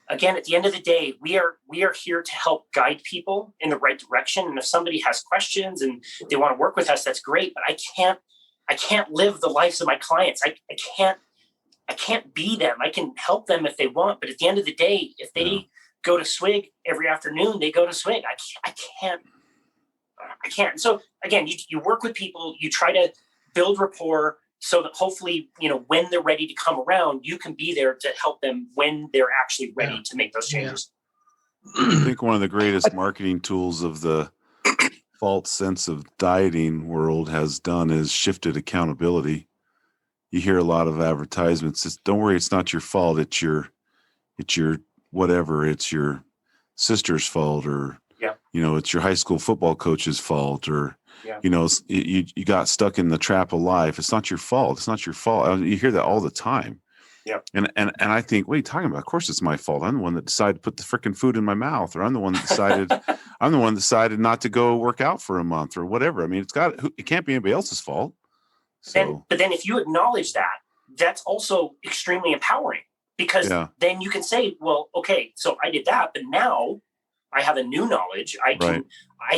again, at the end of the day, we are here to help guide people in the right direction. And if somebody has questions and they want to work with us, that's great. But I can't live the lives of my clients. I can't be them. I can help them if they want. But at the end of the day, if they go to swig every afternoon, they go to swig. I can't. So again, you work with people, you try to build rapport so that hopefully, when they're ready to come around, you can be there to help them when they're actually ready to make those changes. I think one of the greatest marketing tools of the false sense of dieting world has done is shifted accountability. You hear a lot of advertisements. Don't worry, it's not your fault. It's your whatever. It's your sister's fault, or it's your high school football coach's fault, or you got stuck in the trap of life. It's not your fault. It's not your fault. You hear that all the time. Yeah. And I think, what are you talking about? Of course it's my fault. I'm the one that decided to put the freaking food in my mouth, or I'm the one that decided not to go work out for a month or whatever. I mean, it can't be anybody else's fault. So, but then if you acknowledge that, that's also extremely empowering, because then you can say, well, okay, so I did that, but now I have a new knowledge. I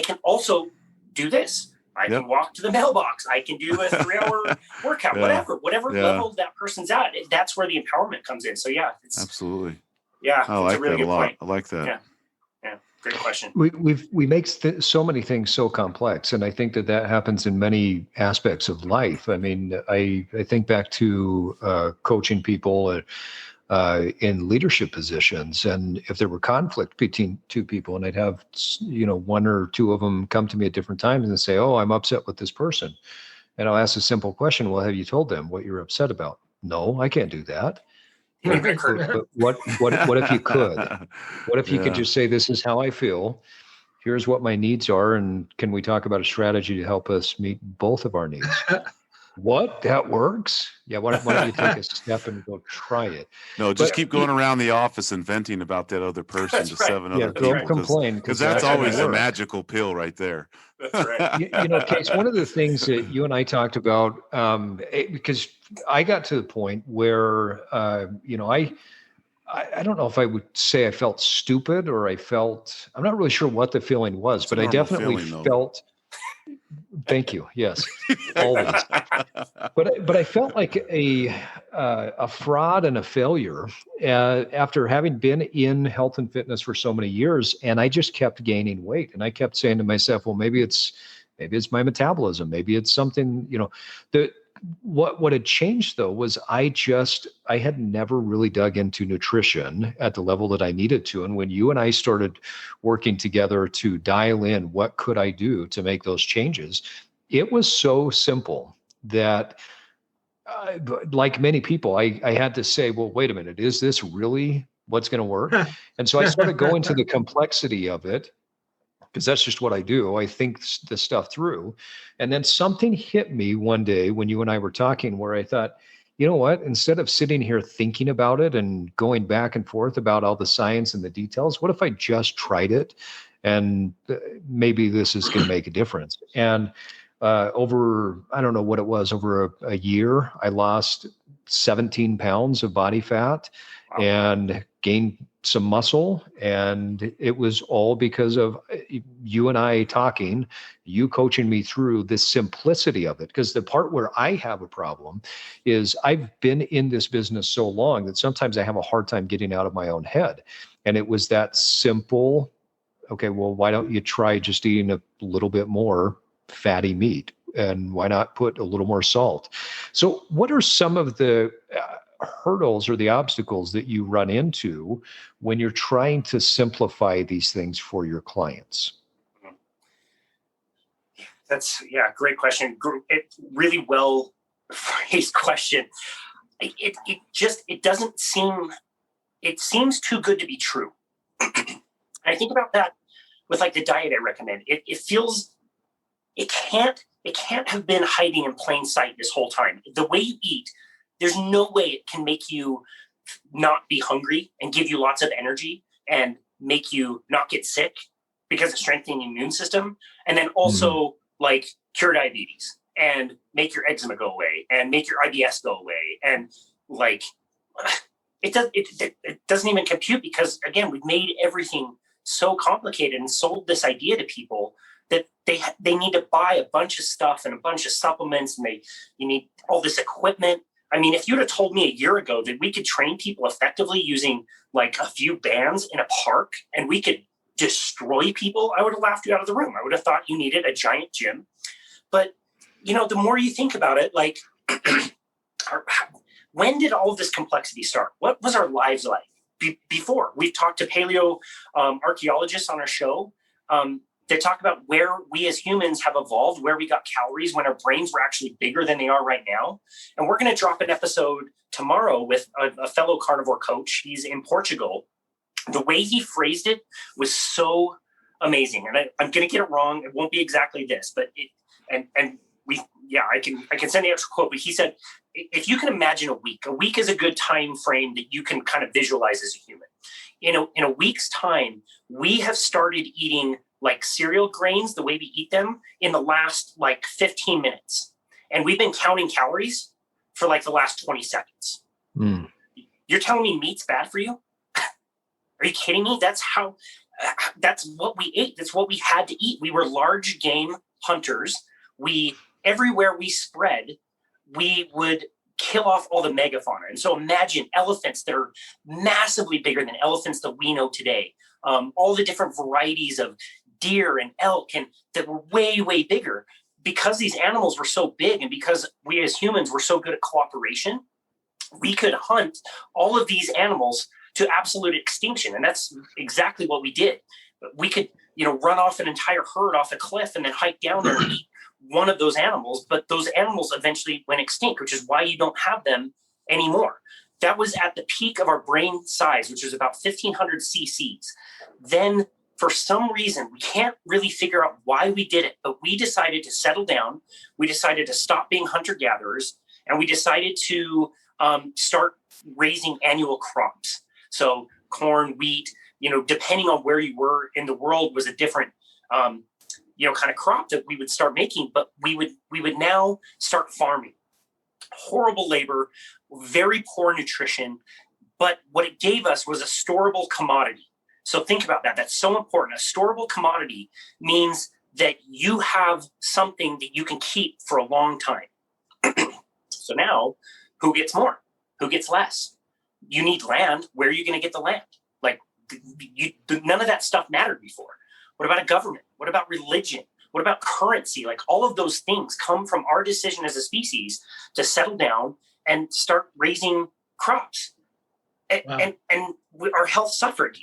can also do this. I can walk to the mailbox. I can do a 3-hour workout, whatever level that person's at. That's where the empowerment comes in. So it's absolutely. Yeah. I like that a lot. Point. I like that. Yeah. Great question. We make so many things so complex. And I think that happens in many aspects of life. I mean, I think back to coaching people in leadership positions, and if there were conflict between two people, and I'd have one or two of them come to me at different times and say, "Oh, I'm upset with this person," and I'll ask a simple question: "Well, have you told them what you're upset about?" "No, I can't do that." But what if you could? What if you could just say, "This is how I feel. Here's what my needs are, and can we talk about a strategy to help us meet both of our needs?" What? That works? Yeah. Why don't you take a step and go try it? No, just keep going around the office and venting about that other person to 7 other people. Complain, because that's always a magical pill right there. That's right. Case, one of the things that you and I talked about, because I got to the point where, I don't know if I would say I felt stupid, or I'm not really sure what the feeling was, but I definitely felt. Thank you. Yes, always. But I felt like a fraud and a failure after having been in health and fitness for so many years, and I just kept gaining weight, and I kept saying to myself, well, maybe it's my metabolism, maybe it's something. What had changed though was I had never really dug into nutrition at the level that I needed to. And when you and I started working together to dial in what could I do to make those changes, it was so simple that like many people, I had to say, well, wait a minute, is this really what's going to work? And so I started going to the complexity of it, because that's just what I do. I think the stuff through. And then something hit me one day when you and I were talking, where I thought, you know what, instead of sitting here thinking about it and going back and forth about all the science and the details, what if I just tried it? And maybe this is going to make a difference. And over, I don't know what it was, over a year, I lost 17 pounds of body fat and gained some muscle. And it was all because of you and I talking, you coaching me through the simplicity of it. Because the part where I have a problem is I've been in this business so long that sometimes I have a hard time getting out of my own head. And it was that simple, okay, well, why don't you try just eating a little bit more fatty meat? And why not put a little more salt? So what are some of the hurdles or the obstacles that you run into when you're trying to simplify these things for your clients? That's great question. It really well phrased question. It doesn't seem, it seems too good to be true. I think about that with like the diet I recommend. It feels, it can't have been hiding in plain sight this whole time. The way you eat, there's no way it can make you not be hungry and give you lots of energy and make you not get sick because it's strengthening the immune system. And then also like cure diabetes and make your eczema go away and make your IBS go away. And like, it doesn't even compute, because again, we've made everything so complicated and sold this idea to people that they need to buy a bunch of stuff and a bunch of supplements, and you need all this equipment. I mean, if you'd have told me a year ago that we could train people effectively using like a few bands in a park and we could destroy people, I would have laughed you out of the room. I would have thought you needed a giant gym. But, the more you think about it, like, when did all of this complexity start? What was our lives like before? We've talked to paleo archaeologists on our show. They talk about where we as humans have evolved, where we got calories when our brains were actually bigger than they are right now. And we're going to drop an episode tomorrow with a fellow carnivore coach. He's in Portugal. The way he phrased it was so amazing. And I'm going to get it wrong. It won't be exactly this, but I can send the actual quote, but he said, if you can imagine a week is a good time frame that you can kind of visualize as a human. In a week's time, we have started eating like cereal grains the way we eat them in the last like 15 minutes. And we've been counting calories for like the last 20 seconds. Mm. You're telling me meat's bad for you? Are you kidding me? That's what we ate. That's what we had to eat. We were large game hunters. Everywhere we spread, we would kill off all the megafauna. And so imagine elephants that are massively bigger than elephants that we know today. All the different varieties of deer and elk and that were way, way bigger. Because these animals were so big and because we as humans were so good at cooperation, we could hunt all of these animals to absolute extinction. And that's exactly what we did. We could, run off an entire herd off a cliff and then hike down there and eat one of those animals. But those animals eventually went extinct, which is why you don't have them anymore. That was at the peak of our brain size, which was about 1,500 cc's. Then for some reason, we can't really figure out why we did it, but we decided to settle down. We decided to stop being hunter-gatherers, and we decided to start raising annual crops. So corn, wheat, depending on where you were in the world was a different, kind of crop that we would start making, but we would now start farming. Horrible labor, very poor nutrition, but what it gave us was a storable commodity. So think about that. That's so important. A storable commodity means that you have something that you can keep for a long time. So now, who gets more? Who gets less? You need land. Where are you going to get the land? Like, none of that stuff mattered before. What about a government? What about religion? What about currency? Like, all of those things come from our decision as a species to settle down and start raising crops. Wow. And our health suffered.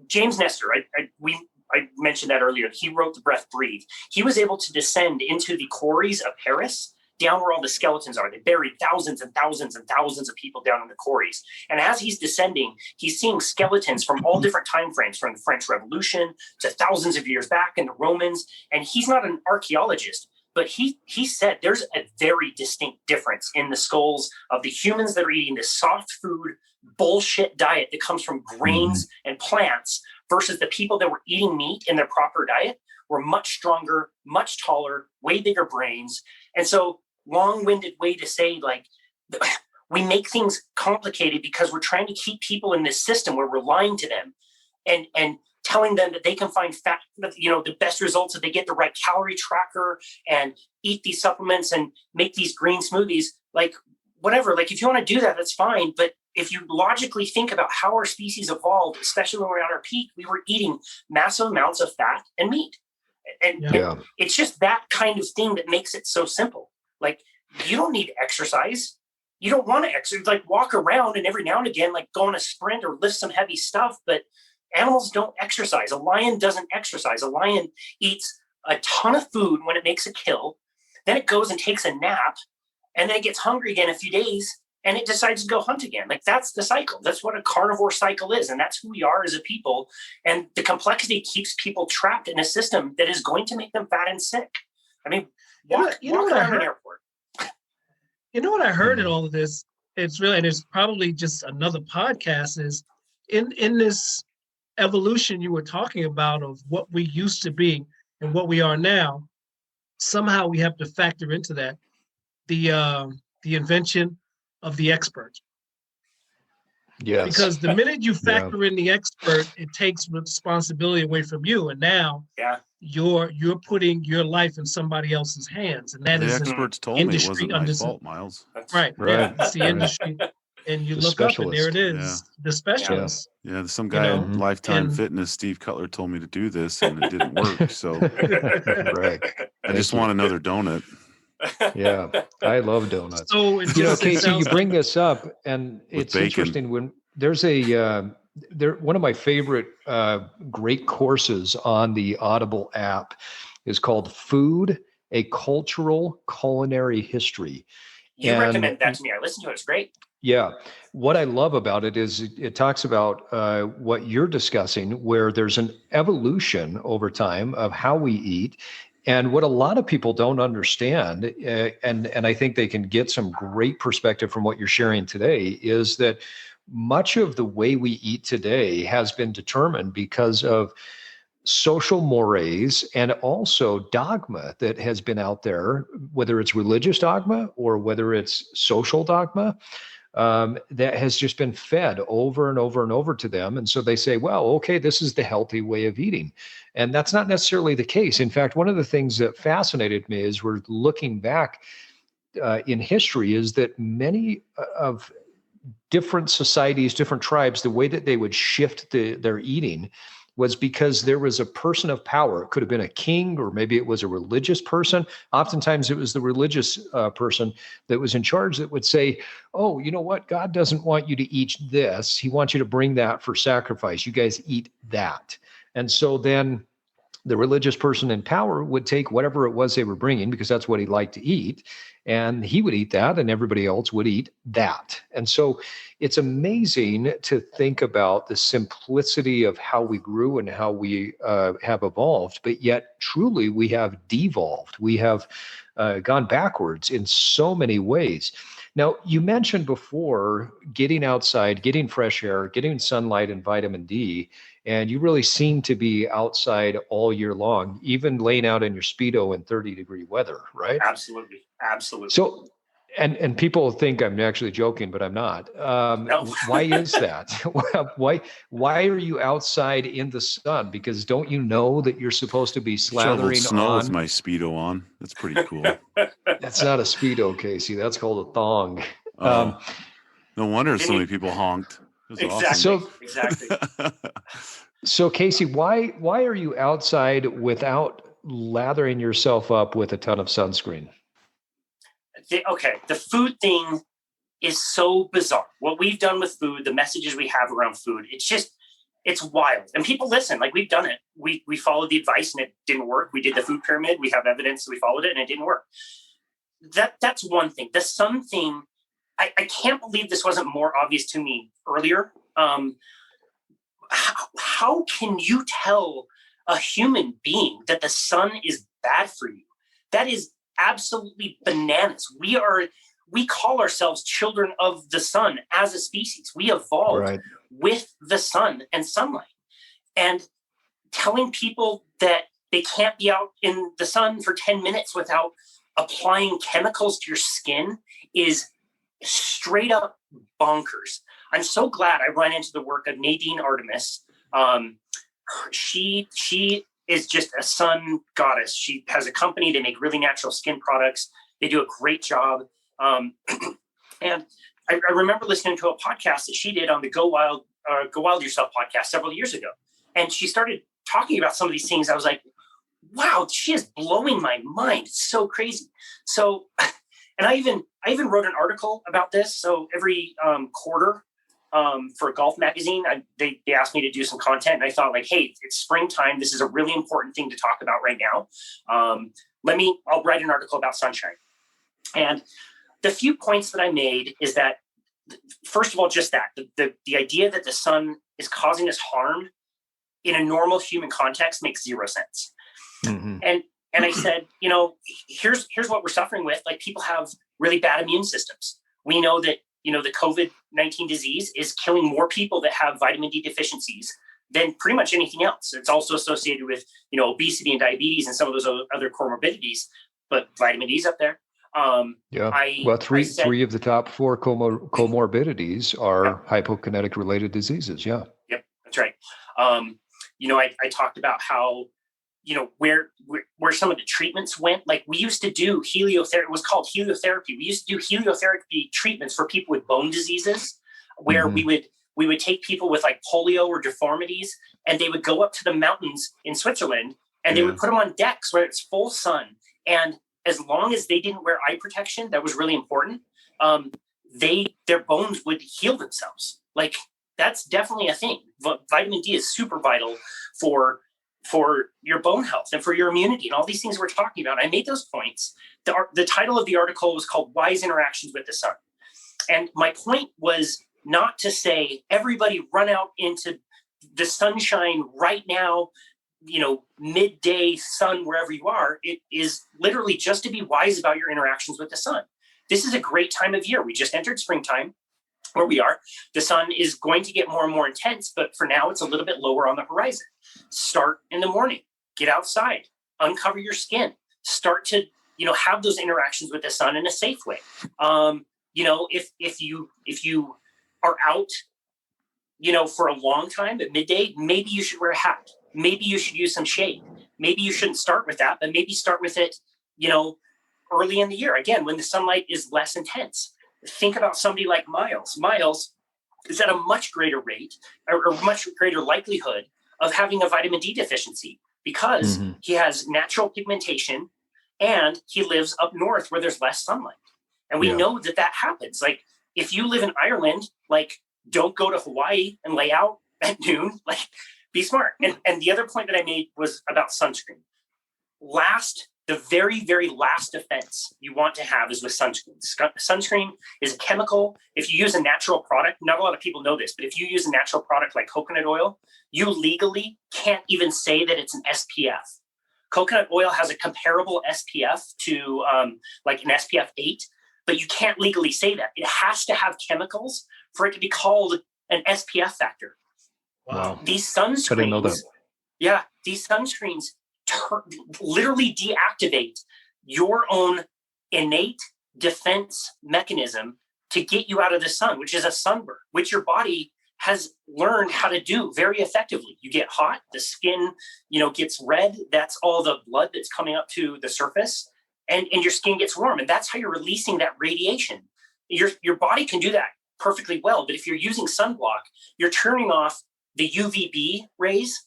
James Nestor, I mentioned that earlier. He wrote The Breath, Breathe. He was able to descend into the quarries of Paris, down where all the skeletons are. They buried thousands and thousands and thousands of people down in the quarries. And as he's descending, he's seeing skeletons from all different time frames, from the French Revolution to thousands of years back and the Romans. And he's not an archaeologist, but he said there's a very distinct difference in the skulls of the humans that are eating this soft food bullshit diet that comes from grains and plants versus the people that were eating meat in their proper diet were much stronger, much taller, way bigger brains. And so long-winded way to say, like, we make things complicated because we're trying to keep people in this system where we're lying to them and telling them that they can find fat, the best results if they get the right calorie tracker and eat these supplements and make these green smoothies, like whatever. Like, if you want to do that, that's fine. But if you logically think about how our species evolved, especially when we're at our peak, we were eating massive amounts of fat and meat. And it's just that kind of thing that makes it so simple. Like, you don't need exercise. You don't want to exercise, like walk around and every now and again, like go on a sprint or lift some heavy stuff. But animals don't exercise. A lion doesn't exercise. A lion eats a ton of food when it makes a kill. Then it goes and takes a nap. And then it gets hungry again in a few days. And it decides to go hunt again. Like, that's the cycle. That's what a carnivore cycle is. And that's who we are as a people. And the complexity keeps people trapped in a system that is going to make them fat and sick. I mean, walk around an airport. You know what I heard in all of this? It's really, and it's probably just another podcast, is in this evolution you were talking about of what we used to be and what we are now, somehow we have to factor into that the invention of the expert. Yes. Because the minute you factor in the expert, it takes responsibility away from you. And now you're putting your life in somebody else's hands. And that is the experts told me it wasn't my fault, Myles. Right. Yeah. It's the industry. And you look up and there it is. The specialist. Yeah, some guy in Lifetime Fitness, Steve Cutler, told me to do this and it didn't work. So I just want another donut. Yeah, I love donuts. So Casey, you bring this up, and it's interesting when there's one of my favorite great courses on the Audible app is called Food, A Cultural Culinary History. You recommend that to me. I listened to it. It's great. Yeah. What I love about it is it talks about what you're discussing, where there's an evolution over time of how we eat. And what a lot of people don't understand, and I think they can get some great perspective from what you're sharing today, is that much of the way we eat today has been determined because of social mores and also dogma that has been out there, whether it's religious dogma or whether it's social dogma, that has just been fed over and over and over to them. And so they say, well, okay, this is the healthy way of eating. And that's not necessarily the case. In fact, one of the things that fascinated me as we're looking back in history is that many of different societies, different tribes, the way that they would shift their eating was because there was a person of power. It could have been a king, or maybe it was a religious person. Oftentimes it was the religious person that was in charge that would say, oh, you know what? God doesn't want you to eat this. He wants you to bring that for sacrifice. You guys eat that. And so then the religious person in power would take whatever it was they were bringing, because that's what he liked to eat, and he would eat that, and everybody else would eat that. And so it's amazing to think about the simplicity of how we grew and how we have evolved, but yet truly we have devolved. We have gone backwards in so many ways. Now, you mentioned before getting outside, getting fresh air, getting sunlight and vitamin D, and you really seem to be outside all year long, even laying out in your Speedo in 30-degree weather, right? Absolutely. Absolutely. So, and people think I'm actually joking, but I'm not. No. Why is that? Why are you outside in the sun? Because don't you know that you're supposed to be Shoveled slathering snow on? with my Speedo on. That's pretty cool. That's not a Speedo, Casey. That's called a thong. No wonder so many people honked. It was Exactly. awesome. Exactly. So Casey, why are you outside without lathering yourself up with a ton of sunscreen? The food thing is so bizarre. What we've done with food, the messages we have around food, it's wild. And people listen, like we've done it. We followed the advice and it didn't work. We did the food pyramid. We have evidence that we followed it and it didn't work. That's one thing. The sun thing, I can't believe this wasn't more obvious to me earlier. How can you tell a human being that the sun is bad for you? That is absolutely bananas. We call ourselves children of the sun as a species. We evolved with the sun and sunlight. And telling people that they can't be out in the sun for 10 minutes without applying chemicals to your skin is straight up bonkers. I'm so glad I ran into the work of Nadine Artemis. She is just a sun goddess. She has a company. They make really natural skin products. They do a great job. And I remember listening to a podcast that she did on the Go Wild Yourself podcast several years ago. And she started talking about some of these things. I was like, wow, she is blowing my mind. It's so crazy. So, and I even wrote an article about this. So every quarter for a golf magazine, they asked me to do some content. And I thought like, hey, it's springtime. This is a really important thing to talk about right now. I'll write an article about sunshine. And the few points that I made is that, first of all, just that, the idea that the sun is causing us harm in a normal human context makes zero sense. Mm-hmm. And I said, here's what we're suffering with. Like people have really bad immune systems. We know that, the COVID-19 disease is killing more people that have vitamin D deficiencies than pretty much anything else. It's also associated with, obesity and diabetes and some of those other comorbidities, but vitamin D is up there. Three of the top 4 comorbidities are hypokinetic related diseases. Yeah. Yep. That's right. I talked about how, where some of the treatments went. Like we used to do heliotherapy. It was called heliotherapy. We used to do heliotherapy treatments for people with bone diseases, where we would take people with like polio or deformities, and they would go up to the mountains in Switzerland, and they would put them on decks where it's full sun. And as long as they didn't wear eye protection, that was really important. Their bones would heal themselves. Like that's definitely a thing. Vitamin D is super vital for your bone health and for your immunity and all these things we're talking about. I made those points. The title of the article was called Wise Interactions with the Sun. And my point was not to say, everybody run out into the sunshine right now, midday sun wherever you are. It is literally just to be wise about your interactions with the sun. This is a great time of year. We just entered springtime where we are. The sun is going to get more and more intense, but for now it's a little bit lower on the horizon. Start in the morning, get outside, uncover your skin, start to, have those interactions with the sun in a safe way. If you are out, for a long time at midday, maybe you should wear a hat. Maybe you should use some shade. Maybe you shouldn't start with that, but maybe start with it, early in the year, again, when the sunlight is less intense. Think about somebody like Myles. Myles is at a much greater rate or much greater likelihood of having a vitamin D deficiency because he has natural pigmentation and he lives up north where there's less sunlight. And we know that happens. Like if you live in Ireland, don't go to Hawaii and lay out at noon, be smart. And the other point that I made was about sunscreen. The very, very last offense you want to have is with sunscreen. Sunscreen is a chemical. If you use a natural product, not a lot of people know this, but if you use a natural product like coconut oil, you legally can't even say that it's an SPF. Coconut oil has a comparable SPF to an SPF 8, but you can't legally say that. It has to have chemicals for it to be called an SPF factor. Wow. These sunscreens, I didn't know that. Yeah, these sunscreens literally deactivate your own innate defense mechanism to get you out of the sun, which is a sunburn, which your body has learned how to do very effectively. You get hot, the skin, gets red. That's all the blood that's coming up to the surface, and your skin gets warm. And that's how you're releasing that radiation. Your body can do that perfectly well. But if you're using sunblock, you're turning off the UVB rays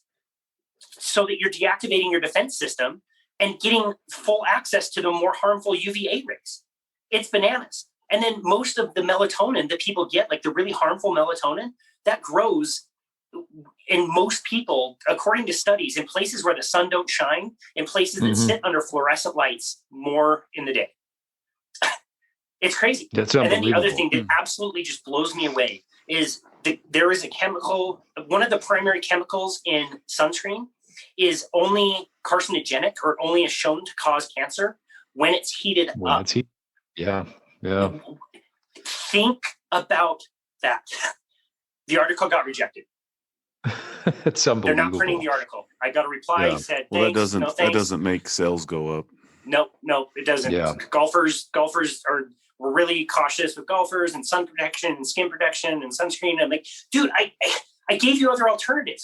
so that you're deactivating your defense system and getting full access to the more harmful UVA rays. It's bananas. And then most of the melatonin that people get, the really harmful melatonin, that grows in most people, according to studies, in places where the sun don't shine, in places that sit under fluorescent lights more in the day. It's crazy. That's unbelievable. unbelievable. And then the other thing that absolutely just blows me away is there is a chemical, one of the primary chemicals in sunscreen is only carcinogenic or only is shown to cause cancer when it's heated up. Yeah. Think about that. The article got rejected. It's unbelievable. They're not printing the article. I got a reply. Said, well, thanks, that doesn't make sales go up. No, it doesn't. Yeah. Golfers we're really cautious with golfers and sun protection and skin protection and sunscreen. I'm like, dude, I gave you other alternatives.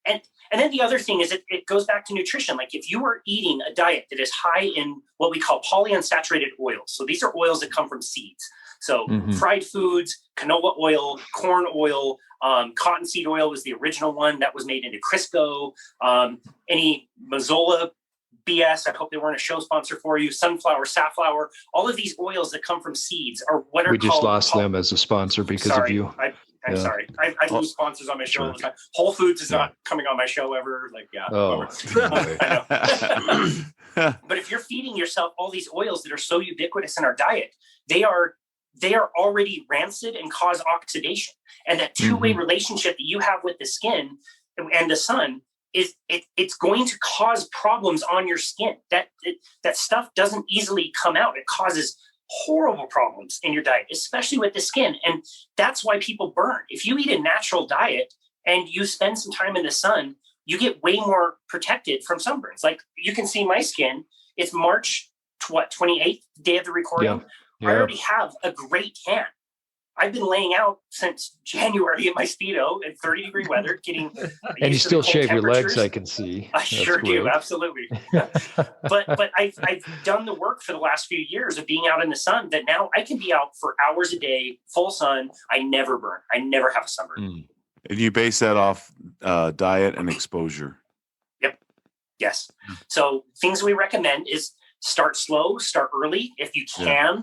And then the other thing is it goes back to nutrition. If you are eating a diet that is high in what we call polyunsaturated oils, so these are oils that come from seeds. So fried foods, canola oil, corn oil, cottonseed oil was the original one that was made into Crisco. Any Mazola BS, I hope they weren't a show sponsor for you. Sunflower, safflower, all of these oils that come from seeds are what are called. We just lost them as a sponsor because of you. I'm sorry. I lose sponsors on my show all the time. Whole Foods is not coming on my show ever. I know. But if you're feeding yourself all these oils that are so ubiquitous in our diet, they are already rancid and cause oxidation. And that two-way relationship that you have with the skin and the sun is it's going to cause problems on your skin. That stuff doesn't easily come out. It causes horrible problems in your diet, especially with the skin. And that's why people burn. If you eat a natural diet and you spend some time in the sun, you get way more protected from sunburns. You can see my skin. It's March 28th, day of the recording. I already have a great tan. I've been laying out since January in my Speedo in 30-degree weather, getting and you still shave your legs, I can see. I sure do, absolutely. But I've done the work for the last few years of being out in the sun that now I can be out for hours a day, full sun. I never burn. I never have a sunburn. And you base that off diet and exposure. Yep. Yes. So things we recommend is start slow, start early if you can. Yeah.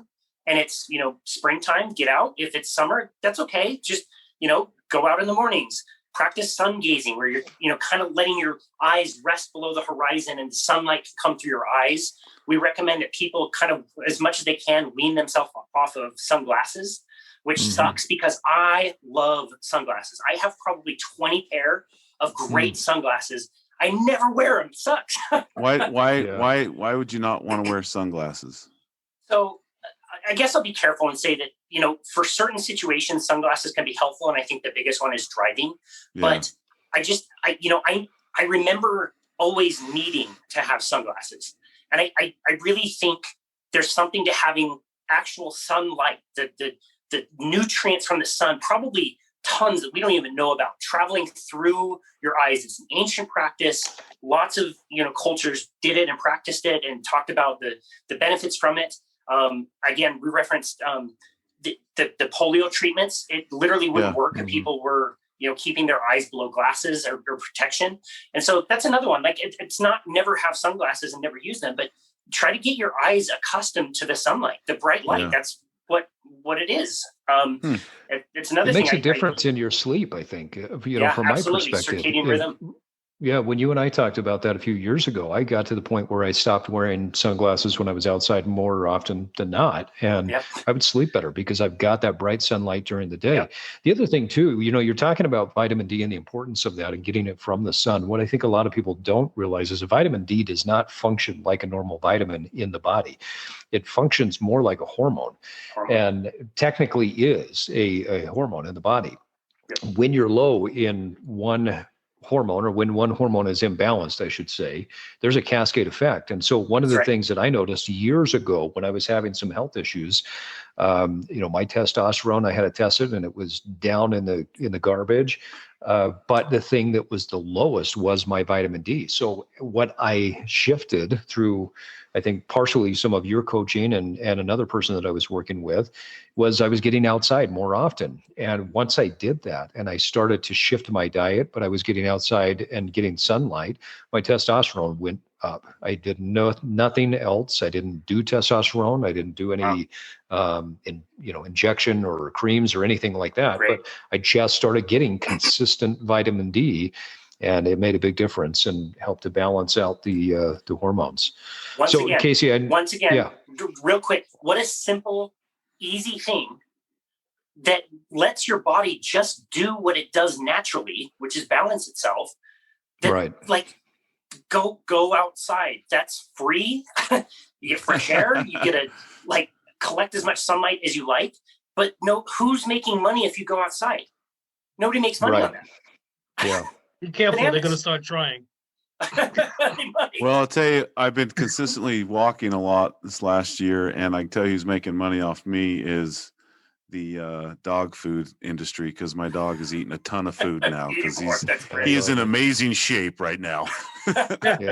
And it's, springtime, get out. If it's summer, that's okay. Just, go out in the mornings, practice sun gazing where you're, kind of letting your eyes rest below the horizon and the sunlight can come through your eyes. We recommend that people kind of, as much as they can, wean themselves off of sunglasses, which sucks because I love sunglasses. I have probably 20 pair of great sunglasses. I never wear them. It sucks. Why would you not want to wear sunglasses? So I guess I'll be careful and say that, for certain situations, sunglasses can be helpful. And I think the biggest one is driving. Yeah. But I remember always needing to have sunglasses. And I really think there's something to having actual sunlight, the nutrients from the sun, probably tons that we don't even know about, traveling through your eyes. It's an ancient practice. Lots of, cultures did it and practiced it and talked about the benefits from it. Again, we referenced the polio treatments. It literally wouldn't work if people were, keeping their eyes below glasses or protection. And so that's another one. Like it's not never have sunglasses and never use them, but try to get your eyes accustomed to the sunlight, the bright light. Yeah. That's what it is. It's another thing. It makes a difference in your sleep, I think, from my perspective. Circadian rhythm. Yeah, when you and I talked about that a few years ago, I got to the point where I stopped wearing sunglasses when I was outside more often than not. And I would sleep better because I've got that bright sunlight during the day. Yep. The other thing too, you're talking about vitamin D and the importance of that and getting it from the sun. What I think a lot of people don't realize is a vitamin D does not function like a normal vitamin in the body. It functions more like a hormone. And technically is a hormone in the body. Yep. When you're low in one hormone, or when one hormone is imbalanced, I should say, there's a cascade effect. And so one of the things that I noticed years ago when I was having some health issues, my testosterone, I had it tested and it was down in the garbage. But the thing that was the lowest was my vitamin D. So what I shifted through, I think partially some of your coaching and another person that I was working with, was I was getting outside more often. And once I did that and I started to shift my diet, but I was getting outside and getting sunlight, my testosterone went up. I did nothing else. I didn't do testosterone. I didn't do any, injection or creams or anything like that. Great. But I just started getting consistent vitamin D, and it made a big difference and helped to balance out the hormones. Once again, real quick, what a simple, easy thing that lets your body just do what it does naturally, which is balance itself. Like, go outside. That's free. You get fresh air. You get to collect as much sunlight as you like. But no, who's making money if you go outside? Nobody makes money on that. Yeah. Be careful. They're going to start trying. Well, I'll tell you, I've been consistently walking a lot this last year, and I can tell you who's making money off me is the dog food industry, because my dog is eating a ton of food now because he is in amazing shape right now. That's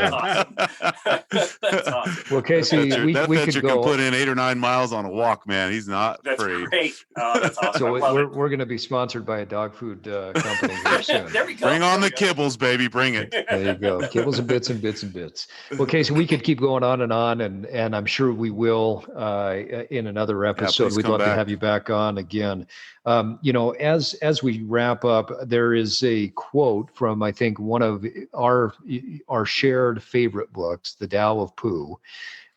awesome. Well, Casey, we could go. Can put in 8 or 9 miles on a walk, man. He's not free. Great. That's awesome. So we're going to be sponsored by a dog food company here soon. There we go. Bring on the kibbles, baby. Bring it. There you go. Kibbles and bits and bits and bits. Well, Casey, we could keep going on, and I'm sure we will in another episode. We'd love to have you back on again. As we wrap up, there is a quote from, I think, one of our shared favorite books, The Tao of Pooh.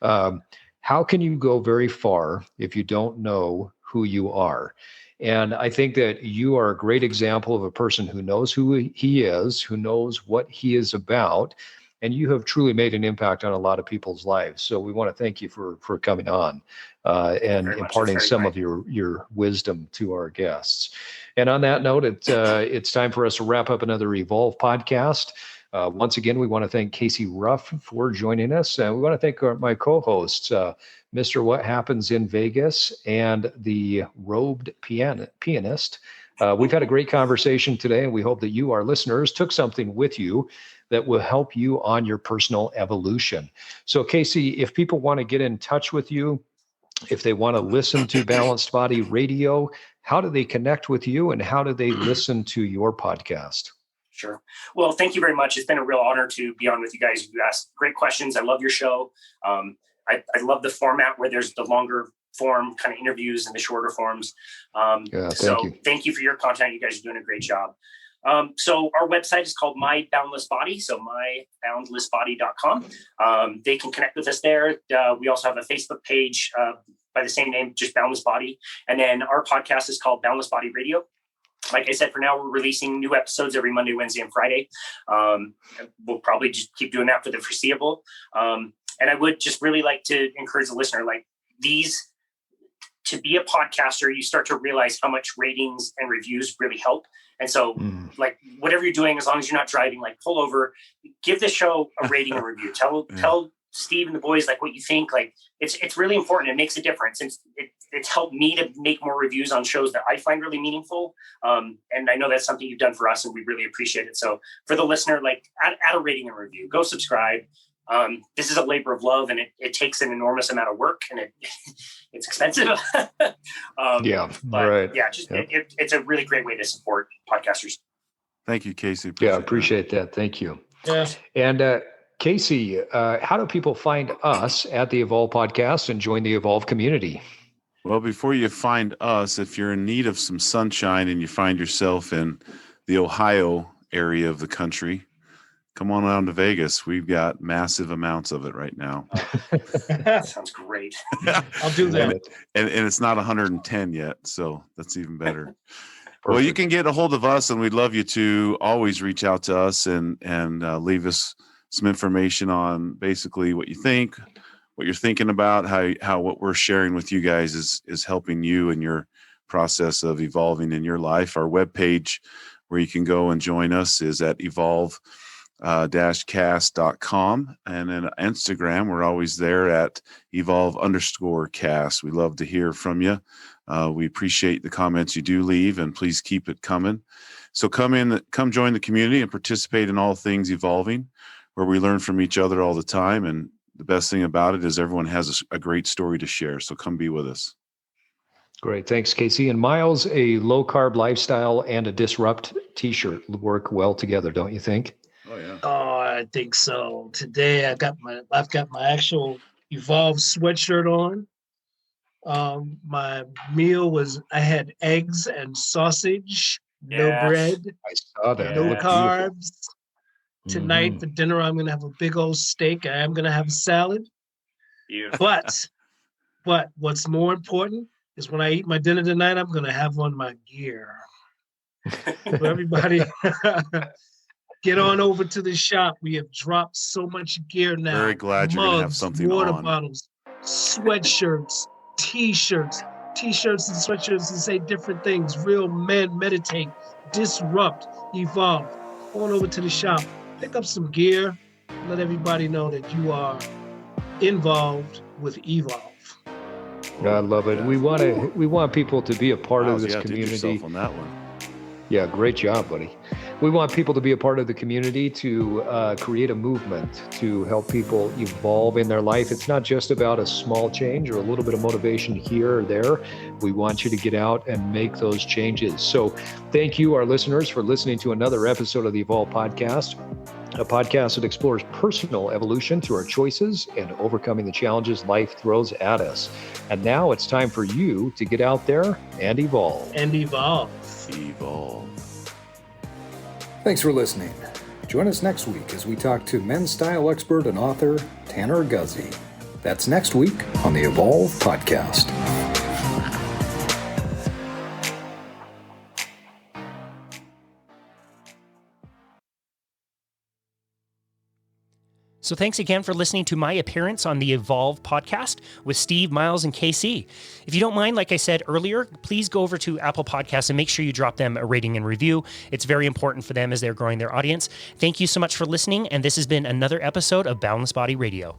How can you go very far if you don't know who you are? And I think that you are a great example of a person who knows who he is, who knows what he is about, and you have truly made an impact on a lot of people's lives. So we want to thank you for coming on and imparting some of your wisdom to our guests. And on that note, it's time for us to wrap up another Evolve podcast. Once again, we want to thank Casey Ruff for joining us. And we want to thank my co-hosts, Mr. What Happens in Vegas and the Robed Pianist. We've had a great conversation today, and we hope that you, our listeners, took something with you that will help you on your personal evolution. So, Casey, if people want to get in touch with you, if they want to listen to Balanced Body Radio, how do they connect with you, and how do they listen to your podcast? Sure. Well, thank you very much. It's been a real honor to be on with you guys. You asked great questions. I love your show. I love the format where there's the longer form kind of interviews and the shorter forms. Thank you for your content. You guys are doing a great job. So our website is called My Boundless Body. So myboundlessbody.com. They can connect with us there. We also have a Facebook page by the same name, just Boundless Body. And then our podcast is called Boundless Body Radio. like I said, for now, we're releasing new episodes every Monday, Wednesday, and Friday. We'll probably just keep doing that for the foreseeable. And I would just really like to encourage the listener, to be a podcaster, you start to realize how much ratings and reviews really help. And so whatever you're doing, as long as you're not driving, pull over, give the show a rating and review. Tell Steve and the boys what you think. It's really important. It makes a difference. It's helped me to make more reviews on shows that I find really meaningful. And I know that's something you've done for us, and we really appreciate it. So for the listener, add a rating and review. Go subscribe. This is a labor of love, and it takes an enormous amount of work, and it's expensive. It's a really great way to support podcasters. Thank you, Casey. Appreciate that. Thank you. Yeah. And Casey, how do people find us at the Evolve Podcast and join the Evolve community? Well, before you find us, if you're in need of some sunshine and you find yourself in the Ohio area of the country, come on down to Vegas. We've got massive amounts of it right now. Sounds great. I'll do that. And it's not 110 yet, so that's even better. Well, you can get a hold of us, and we'd love you to always reach out to us and leave us some information on basically what you think, what you're thinking about, how what we're sharing with you guys is helping you in your process of evolving in your life. Our webpage where you can go and join us is at evolve-cast.com. And then Instagram, we're always there at evolve_cast. We love to hear from you. We appreciate the comments you do leave, and please keep it coming. So come join the community and participate in all things evolving, where we learn from each other all the time. And the best thing about it is everyone has a great story to share. So come be with us. Great. Thanks, Casey. And Myles, a low-carb lifestyle and a Disrupt t-shirt work well together, don't you think? Oh, yeah. Oh, I think so. Today I've got my actual Evolve sweatshirt on. My meal was, I had eggs and sausage, no bread, I saw that. no Looked carbs. beautiful. Tonight for dinner, I'm going to have a big old steak. I am going to have a salad. But what's more important is when I eat my dinner tonight, I'm going to have on my gear. So everybody, get on over to the shop. We have dropped so much gear now. Very glad you're going to have something water on. bottles, sweatshirts, t-shirts and sweatshirts that say different things. Real men meditate, disrupt, evolve. Go on over to the shop. Pick up some gear. Let everybody know that you are involved with Evolve. I love it. We want people to be a part of this community. Did yourself on that one. Yeah, great job, buddy. We want people to be a part of the community, to create a movement to help people evolve in their life. It's not just about a small change or a little bit of motivation here or there. We want you to get out and make those changes. So thank you, our listeners, for listening to another episode of the Evolve Podcast, a podcast that explores personal evolution through our choices and overcoming the challenges life throws at us. And now it's time for you to get out there and evolve. Evolve. Thanks for listening. Join us next week as we talk to men's style expert and author Tanner Guzzi. That's next week on the Evolve Podcast. So thanks again for listening to my appearance on the Evolve podcast with Steve, Myles, and KC. If you don't mind, like I said earlier, please go over to Apple Podcasts and make sure you drop them a rating and review. It's very important for them as they're growing their audience. Thank you so much for listening, and this has been another episode of Boundless Body Radio.